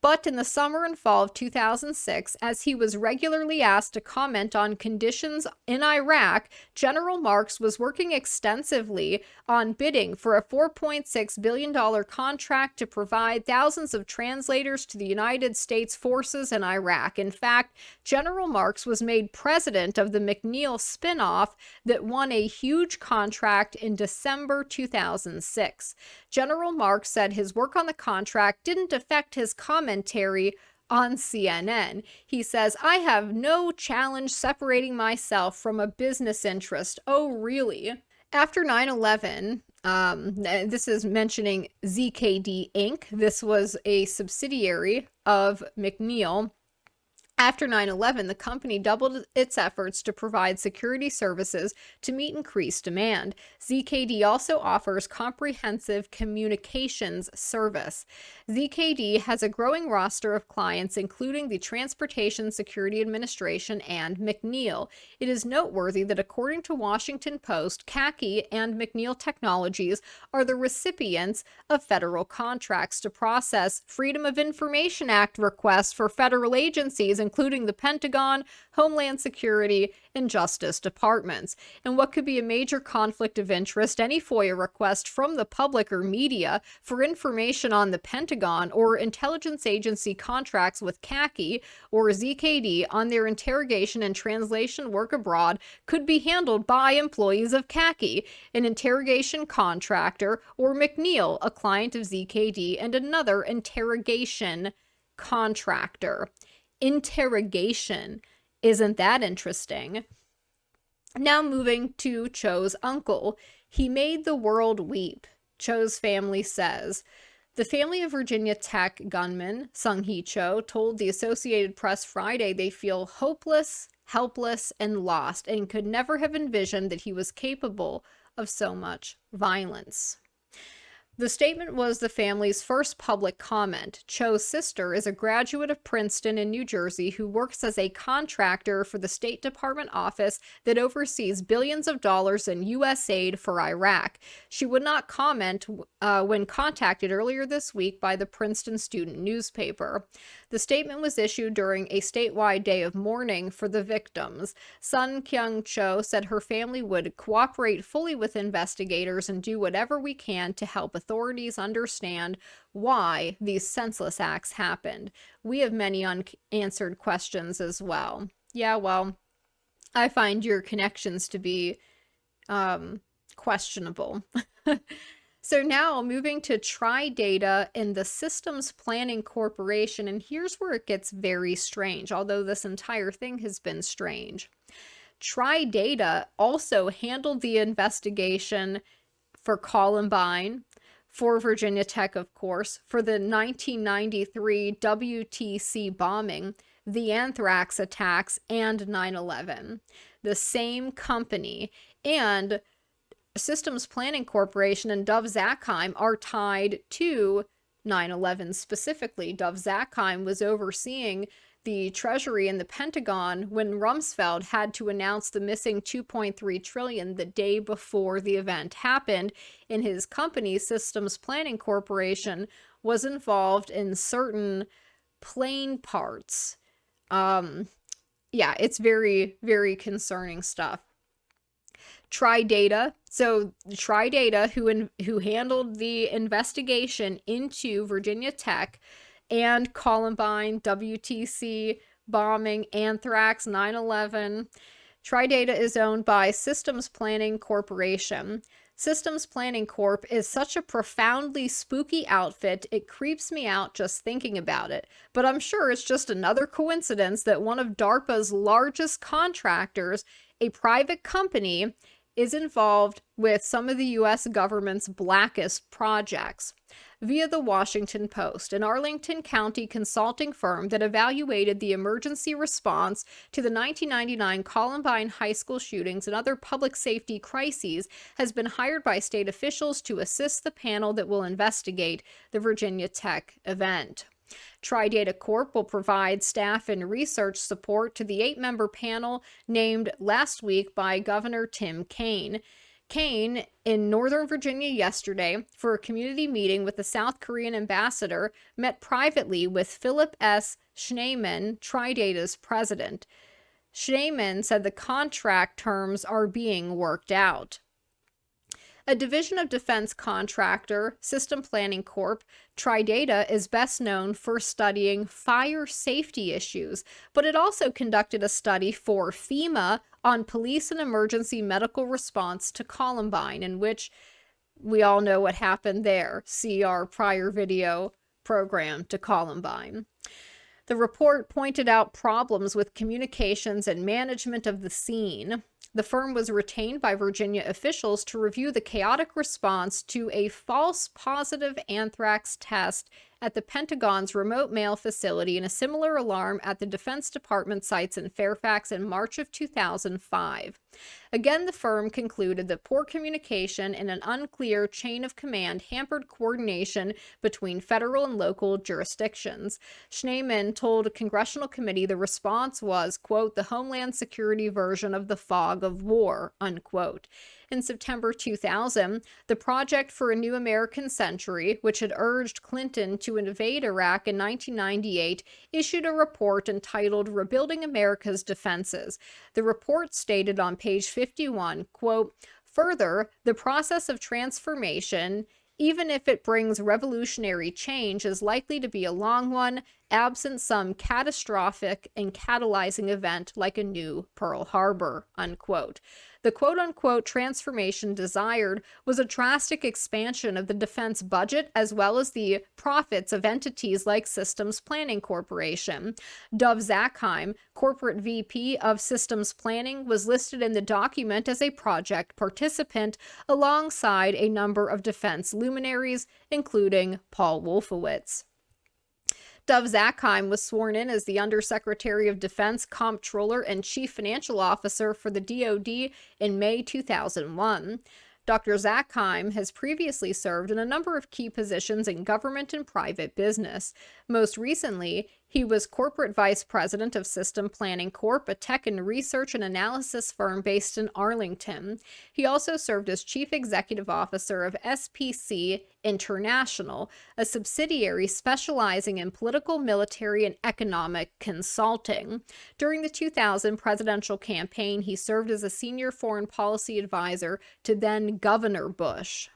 But in the summer and fall of 2006, as he was regularly asked to comment on conditions in Iraq, General Marks was working extensively on bidding for a $4.6 billion contract to provide thousands of translators to the United States forces in Iraq. In fact, General Marks was made president of the McNeil spinoff that won a huge contract in December 2006. General Marks said his work on the contract didn't affect his commentary on CNN. He says, "I have no challenge separating myself from a business interest." Oh, really? After 9/11, this is mentioning ZKD Inc. This was a subsidiary of McNeil. After 9/11, the company doubled its efforts to provide security services to meet increased demand. ZKD also offers comprehensive communications service. ZKD has a growing roster of clients, including the Transportation Security Administration and McNeil. It is noteworthy that according to Washington Post, CACI and McNeil Technologies are the recipients of federal contracts to process Freedom of Information Act requests for federal agencies, including the Pentagon, Homeland Security, and Justice Departments. And what could be a major conflict of interest, any FOIA request from the public or media for information on the Pentagon or intelligence agency contracts with CACI or ZKD on their interrogation and translation work abroad could be handled by employees of CACI, an interrogation contractor, or McNeil, a client of ZKD, and another interrogation contractor. Interrogation. Isn't that interesting? Now moving to Cho's uncle. He made the world weep, Cho's family says. The family of Virginia Tech gunman Seung-Hui Cho told the Associated Press Friday they feel hopeless, helpless, and lost, and could never have envisioned that he was capable of so much violence. The statement was the family's first public comment. Cho's sister is a graduate of Princeton in New Jersey who works as a contractor for the State Department office that oversees billions of dollars in U.S. aid for Iraq. She would not comment when contacted earlier this week by the Princeton student newspaper. The statement was issued during a statewide day of mourning for the victims. Sun Kyung Cho said her family would cooperate fully with investigators and do whatever we can to help authorities understand why these senseless acts happened. We have many unanswered questions as well. Yeah, well, I find your connections to be questionable. So now moving to TriData and the Systems Planning Corporation, and here's where it gets very strange, although this entire thing has been strange. TriData also handled the investigation for Columbine, for Virginia Tech, of course, for the 1993 WTC bombing, the anthrax attacks, and 9/11. The same company. And Systems Planning Corporation and Dov Zakheim are tied to 9/11 specifically. Dov Zakheim was overseeing the Treasury and the Pentagon when Rumsfeld had to announce the missing $2.3 trillion the day before the event happened, and his company, Systems Planning Corporation, was involved in certain plane parts. Yeah, it's very, very concerning stuff. TriData. So TriData, who handled the investigation into Virginia Tech and Columbine, WTC bombing, anthrax, 9/11. TriData is owned by Systems Planning Corporation. Systems Planning Corp is such a profoundly spooky outfit, it creeps me out just thinking about it. But I'm sure it's just another coincidence that one of DARPA's largest contractors, a private company, is involved with some of the U.S. government's blackest projects. Via the Washington Post, an Arlington County consulting firm that evaluated the emergency response to the 1999 Columbine high school shootings and other public safety crises has been hired by state officials to assist the panel that will investigate the Virginia Tech event. TriData Corp will provide staff and research support to the 8-member panel named last week by Governor Tim Kaine. Kane in Northern Virginia yesterday for a community meeting with the South Korean ambassador met privately with Philip S. Schneemann, Tridata's president. Schneemann said the contract terms are being worked out. A division of defense contractor, System Planning Corp., Tridata is best known for studying fire safety issues, but it also conducted a study for FEMA on police and emergency medical response to Columbine, in which we all know what happened there. See our prior video program to Columbine. The report pointed out problems with communications and management of the scene. The firm was retained by Virginia officials to review the chaotic response to a false positive anthrax test at the Pentagon's remote mail facility and a similar alarm at the Defense Department sites in Fairfax in March of 2005. Again, the firm concluded that poor communication and an unclear chain of command hampered coordination between federal and local jurisdictions. Schneemann told a congressional committee the response was, quote, the Homeland Security version of the fog of war, unquote. In September 2000, the Project for a New American Century, which had urged Clinton to invade Iraq in 1998, issued a report entitled Rebuilding America's Defenses. The report stated on page 51, quote, further, the process of transformation, even if it brings revolutionary change, is likely to be a long one, absent some catastrophic and catalyzing event like a new Pearl Harbor, unquote. The quote-unquote transformation desired was a drastic expansion of the defense budget as well as the profits of entities like Systems Planning Corporation. Dov Zakheim, corporate VP of Systems Planning, was listed in the document as a project participant alongside a number of defense luminaries, including Paul Wolfowitz. Dov Zakheim was sworn in as the Undersecretary of Defense, Comptroller, and Chief Financial Officer for the DoD in May 2001. Dr. Zakheim has previously served in a number of key positions in government and private business. Most recently, he was Corporate Vice President of System Planning Corp., a tech and research and analysis firm based in Arlington. He also served as Chief Executive Officer of SPC International, a subsidiary specializing in political, military, and economic consulting. During the 2000 presidential campaign, he served as a senior foreign policy advisor to then Governor Bush.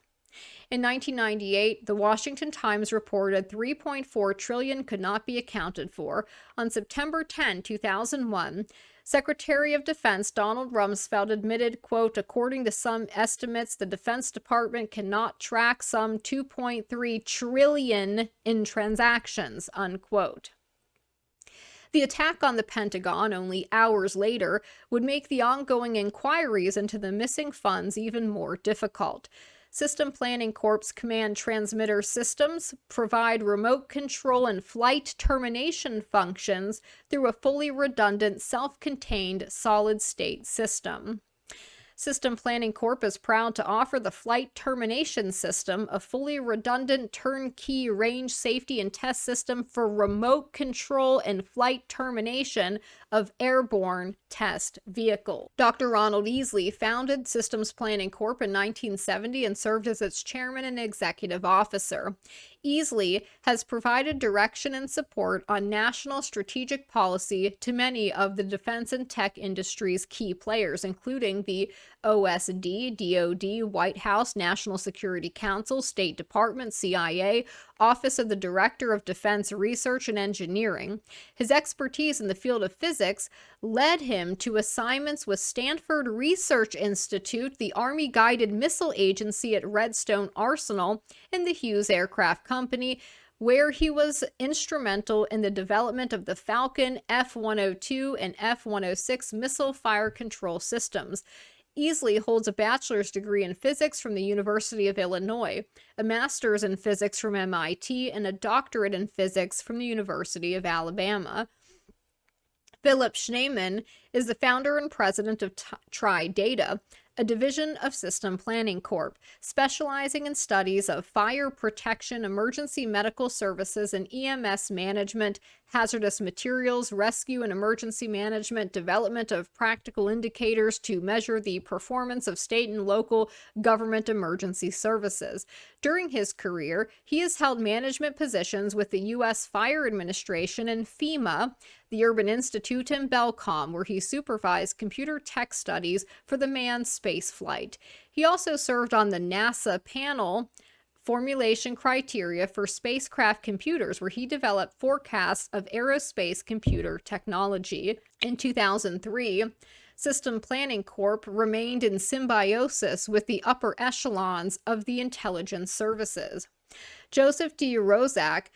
In 1998, the Washington Times reported $3.4 trillion could not be accounted for. On September 10, 2001, Secretary of Defense Donald Rumsfeld admitted, quote, according to some estimates, the Defense Department cannot track some $2.3 trillion in transactions, unquote. The attack on the Pentagon only hours later would make the ongoing inquiries into the missing funds even more difficult. System Planning Corp's command transmitter systems provide remote control and flight termination functions through a fully redundant, self-contained solid-state system. System Planning Corp is proud to offer the Flight Termination System, a fully redundant turnkey range safety and test system for remote control and flight termination of airborne test vehicles. Dr. Ronald Easley founded Systems Planning Corp in 1970 and served as its chairman and executive officer. Easley has provided direction and support on national strategic policy to many of the defense and tech industry's key players, including the OSD, DoD, White House, National Security Council, State Department, CIA, Office of the Director of Defense Research and Engineering. His expertise in the field of physics led him to assignments with Stanford Research Institute, the Army Guided Missile Agency at Redstone Arsenal, and the Hughes Aircraft Company, where he was instrumental in the development of the Falcon, F-102, and F-106 missile fire control systems. Easley holds a bachelor's degree in physics from the University of Illinois, a master's in physics from MIT, and a doctorate in physics from the University of Alabama. Philip Schneemann is the founder and president of Tridata, a division of System Planning Corp, specializing in studies of fire protection, emergency medical services, and EMS management, hazardous materials, rescue and emergency management, development of practical indicators to measure the performance of state and local government emergency services. During his career, he has held management positions with the U.S. Fire Administration and FEMA, the Urban Institute, and Belcom, where he supervised computer tech studies for the manned space flight. He also served on the NASA panel formulation criteria for spacecraft computers, where he developed forecasts of aerospace computer technology. In 2003, System Planning Corp remained in symbiosis with the upper echelons of the intelligence services. Joseph D. Rozak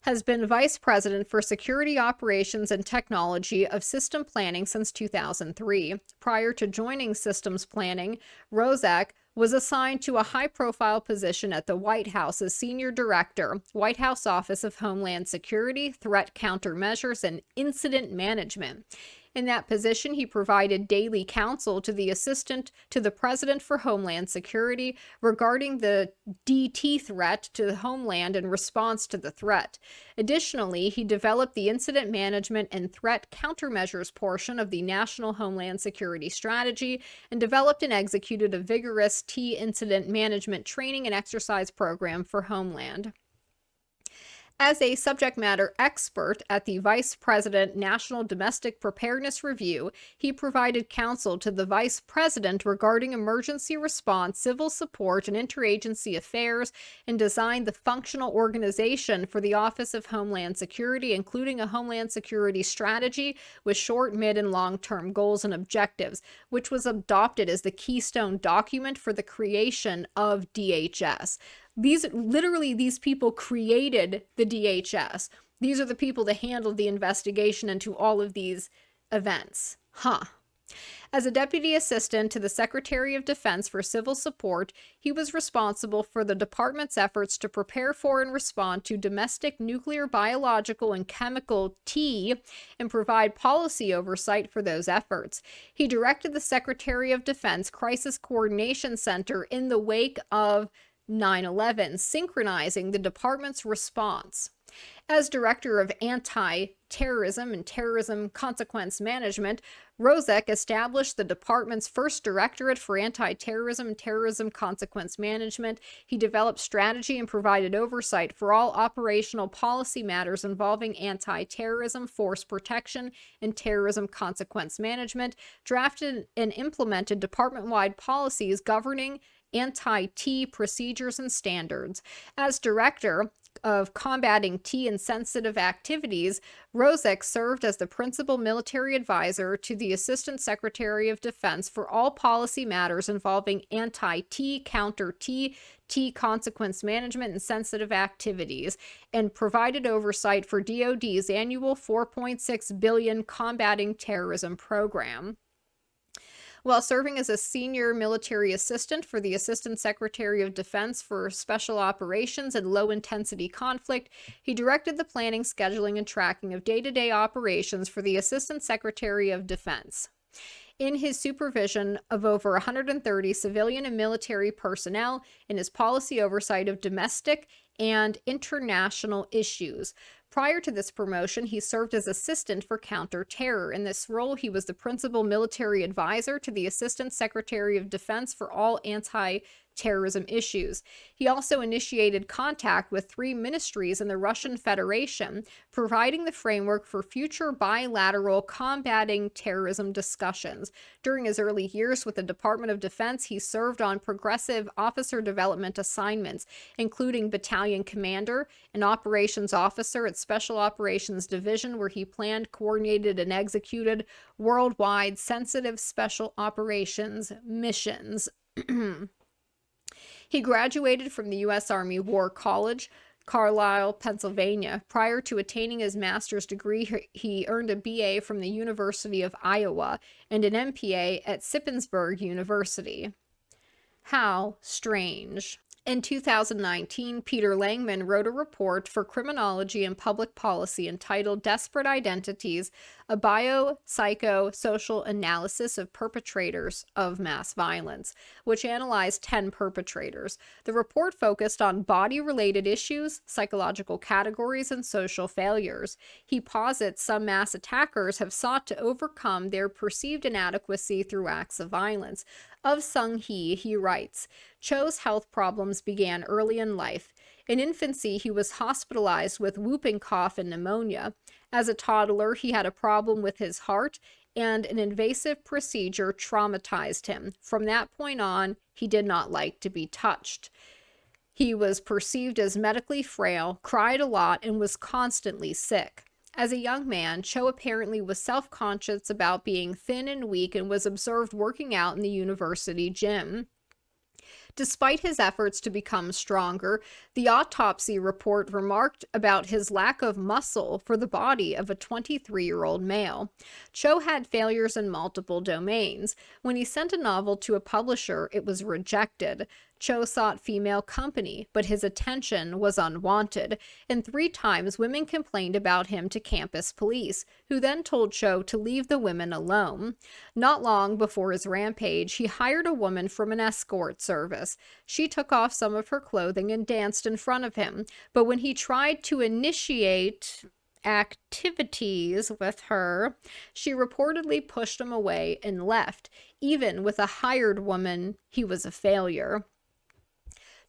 has been Vice President for Security Operations and Technology of System Planning since 2003. Prior to joining Systems Planning, Rozak was assigned to a high-profile position at the White House as Senior Director, White House Office of Homeland Security, Threat Countermeasures, and Incident Management. In that position, he provided daily counsel to the Assistant to the President for Homeland Security regarding the DT threat to the homeland and response to the threat. Additionally, he developed the Incident Management and Threat Countermeasures portion of the National Homeland Security Strategy and developed and executed a vigorous T incident management training and exercise program for Homeland. As a subject matter expert at the Vice President National Domestic Preparedness Review, he provided counsel to the Vice President regarding emergency response, civil support, and interagency affairs, and designed the functional organization for the Office of Homeland Security, including a Homeland Security strategy with short, mid, and long-term goals and objectives, which was adopted as the keystone document for the creation of DHS. These people created the DHS. These are the people that handled the investigation into all of these events. As a deputy assistant to the Secretary of Defense for Civil Support, he was responsible for the department's efforts to prepare for and respond to domestic nuclear, biological, and chemical and provide policy oversight for those efforts. He directed the Secretary of Defense Crisis Coordination Center in the wake of 9/11, synchronizing the department's response. As Director of Anti-Terrorism and Terrorism Consequence Management, Rozak established the department's first Directorate for Anti-Terrorism and Terrorism Consequence Management. He developed strategy and provided oversight for all operational policy matters involving anti-terrorism, force protection, and terrorism consequence management, drafted and implemented department-wide policies governing anti-T procedures and standards. As Director of Combating T and Sensitive Activities, Rozak served as the principal military advisor to the Assistant Secretary of Defense for all policy matters involving anti-T, counter-T, T consequence management, and sensitive activities, and provided oversight for DoD's annual $4.6 billion combating terrorism program. While serving as a senior military assistant for the Assistant Secretary of Defense for Special Operations and Low-Intensity Conflict, he directed the planning, scheduling, and tracking of day-to-day operations for the Assistant Secretary of Defense. In his supervision of over 130 civilian and military personnel, in his policy oversight of domestic and international issues. Prior to this promotion, he served as assistant for counter-terror. In this role, he was the principal military advisor to the Assistant Secretary of Defense for all anti-terrorism issues. He also initiated contact with 3 ministries in the Russian Federation, providing the framework for future bilateral combating terrorism discussions. During his early years with the Department of Defense, he served on progressive officer development assignments, including battalion commander and operations officer at Special Operations Division, where he planned, coordinated, and executed worldwide sensitive special operations missions. He graduated from the U.S. Army War College, Carlisle, Pennsylvania. Prior to attaining his master's degree, he earned a BA from the University of Iowa and an MPA at Shippensburg University. How strange. In 2019, Peter Langman wrote a report for Criminology and Public Policy entitled Desperate Identities, a biopsychosocial analysis of perpetrators of mass violence, which analyzed 10 perpetrators. The report focused on body-related issues, psychological categories, and social failures. He posits some mass attackers have sought to overcome their perceived inadequacy through acts of violence. Of Seung-Hui, he writes, Cho's health problems began early in life. In infancy, he was hospitalized with whooping cough and pneumonia. As a toddler, he had a problem with his heart, and an invasive procedure traumatized him. From that point on, he did not like to be touched. He was perceived as medically frail, cried a lot, and was constantly sick. As a young man, Cho apparently was self-conscious about being thin and weak and was observed working out in the university gym. Despite his efforts to become stronger, the autopsy report remarked about his lack of muscle for the body of a 23-year-old male. Cho had failures in multiple domains. When he sent a novel to a publisher, it was rejected. Cho sought female company, but his attention was unwanted, and 3 times women complained about him to campus police, who then told Cho to leave the women alone. Not long before his rampage, he hired a woman from an escort service. She took off some of her clothing and danced in front of him, but when he tried to initiate activities with her, she reportedly pushed him away and left. Even with a hired woman, he was a failure.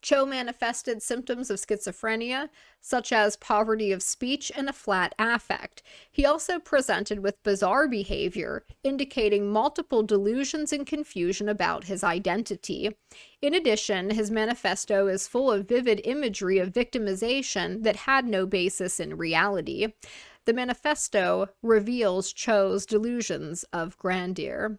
Cho manifested symptoms of schizophrenia, such as poverty of speech and a flat affect. He also presented with bizarre behavior, indicating multiple delusions and confusion about his identity. In addition, his manifesto is full of vivid imagery of victimization that had no basis in reality. The manifesto reveals Cho's delusions of grandeur.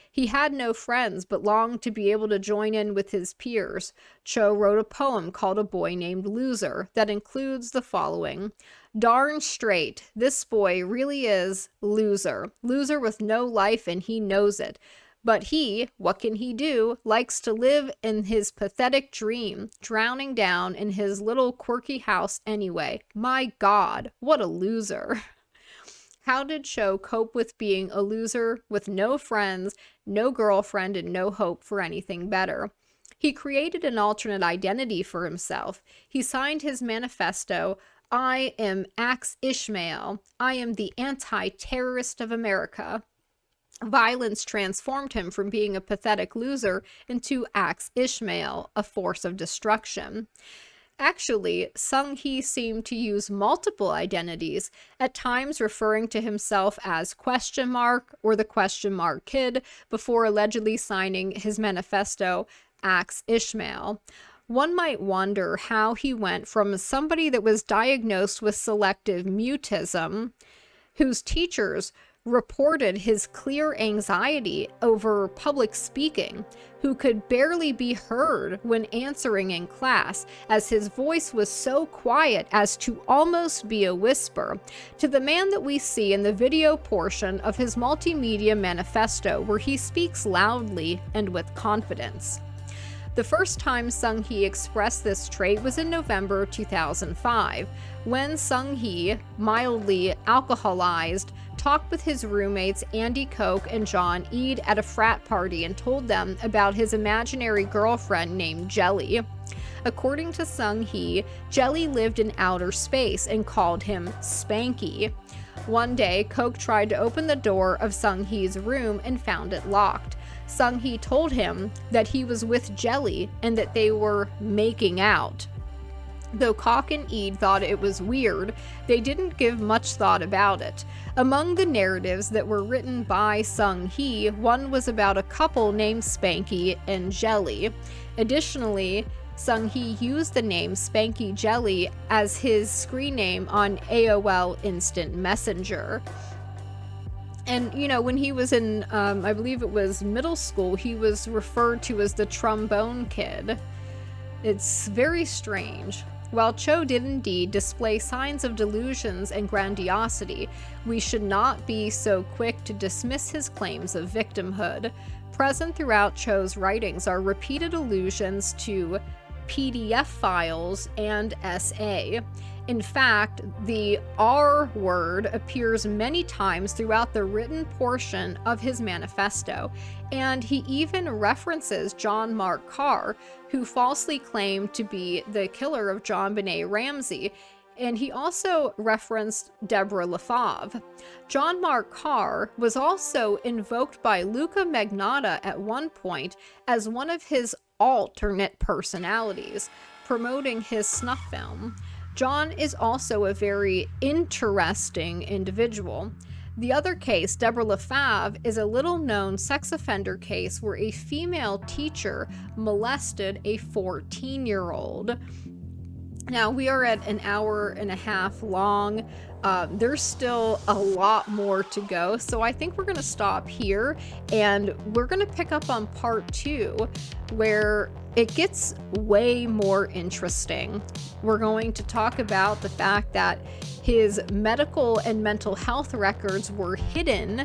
He had no friends, but longed to be able to join in with his peers. Cho wrote a poem called A Boy Named Loser that includes the following. Darn straight, this boy really is loser. Loser with no life, and he knows it. But he, what can he do, likes to live in his pathetic dream, drowning down in his little quirky house anyway. My God, what a loser. How did Cho cope with being a loser with no friends, no girlfriend, and no hope for anything better? He created an alternate identity for himself. He signed his manifesto, I am Axe Ishmael. I am the anti-terrorist of America. Violence transformed him from being a pathetic loser into Axe Ishmael, a force of destruction. Actually, Seung-Hui seemed to use multiple identities, at times referring to himself as ? or the ? Kid, before allegedly signing his manifesto, Axe Ishmael. One might wonder how he went from somebody that was diagnosed with selective mutism, whose teachers reported his clear anxiety over public speaking, who could barely be heard when answering in class, as his voice was so quiet as to almost be a whisper, to the man that we see in the video portion of his multimedia manifesto, where he speaks loudly and with confidence. The first time Seung-Hui expressed this trait was in November 2005, when Seung-Hui, mildly alcoholized, talked with his roommates Andy Koch and John Eade at a frat party and told them about his imaginary girlfriend named Jelly. According to Seung-Hui, Jelly lived in outer space and called him Spanky. One day, Koch tried to open the door of Seung-Hui's room and found it locked. Seung-Hui told him that he was with Jelly and that they were making out. Though Koch and Eade thought it was weird, they didn't give much thought about it. Among the narratives that were written by Seung-Hui, one was about a couple named Spanky and Jelly. Additionally, Seung-Hui used the name Spanky Jelly as his screen name on AOL Instant Messenger. And, you know, when he was in, I believe it was middle school, he was referred to as the trombone kid. It's very strange. While Cho did indeed display signs of delusions and grandiosity, we should not be so quick to dismiss his claims of victimhood. Present throughout Cho's writings are repeated allusions to PDF files and SA. In fact, the R word appears many times throughout the written portion of his manifesto, and he even references John Mark Carr, who falsely claimed to be the killer of John Benet Ramsey, and he also referenced Deborah Lafave. John Mark Carr was also invoked by Luca Magnotta at one point as one of his alternate personalities, promoting his snuff film. John is also a very interesting individual. The other case, Deborah Lafave, is a little-known sex offender case where a female teacher molested a 14-year-old. Now, we are at an hour and a half long. There's still a lot more to go, so I think we're going to stop here, and we're going to pick up on part 2, where it gets way more interesting. We're going to talk about the fact that his medical and mental health records were hidden.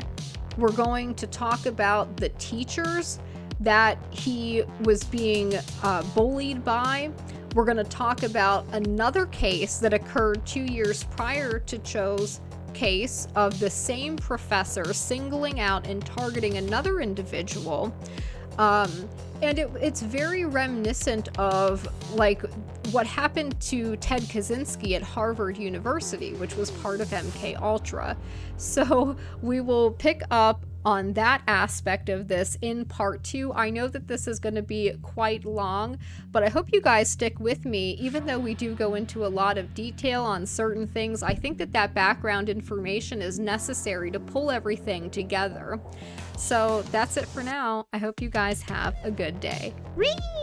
We're going to talk about the teachers that he was being bullied by. We're going to talk about another case that occurred 2 years prior to Cho's case of the same professor singling out and targeting another individual. And it's very reminiscent of like what happened to Ted Kaczynski at Harvard University, which was part of MKULTRA. So we will pick up on that aspect of this in part 2. I know that this is going to be quite long, but I hope you guys stick with me. Even though we do go into a lot of detail on certain things, I think that that background information is necessary to pull everything together. So that's it for now. I hope you guys have a good day. Whee!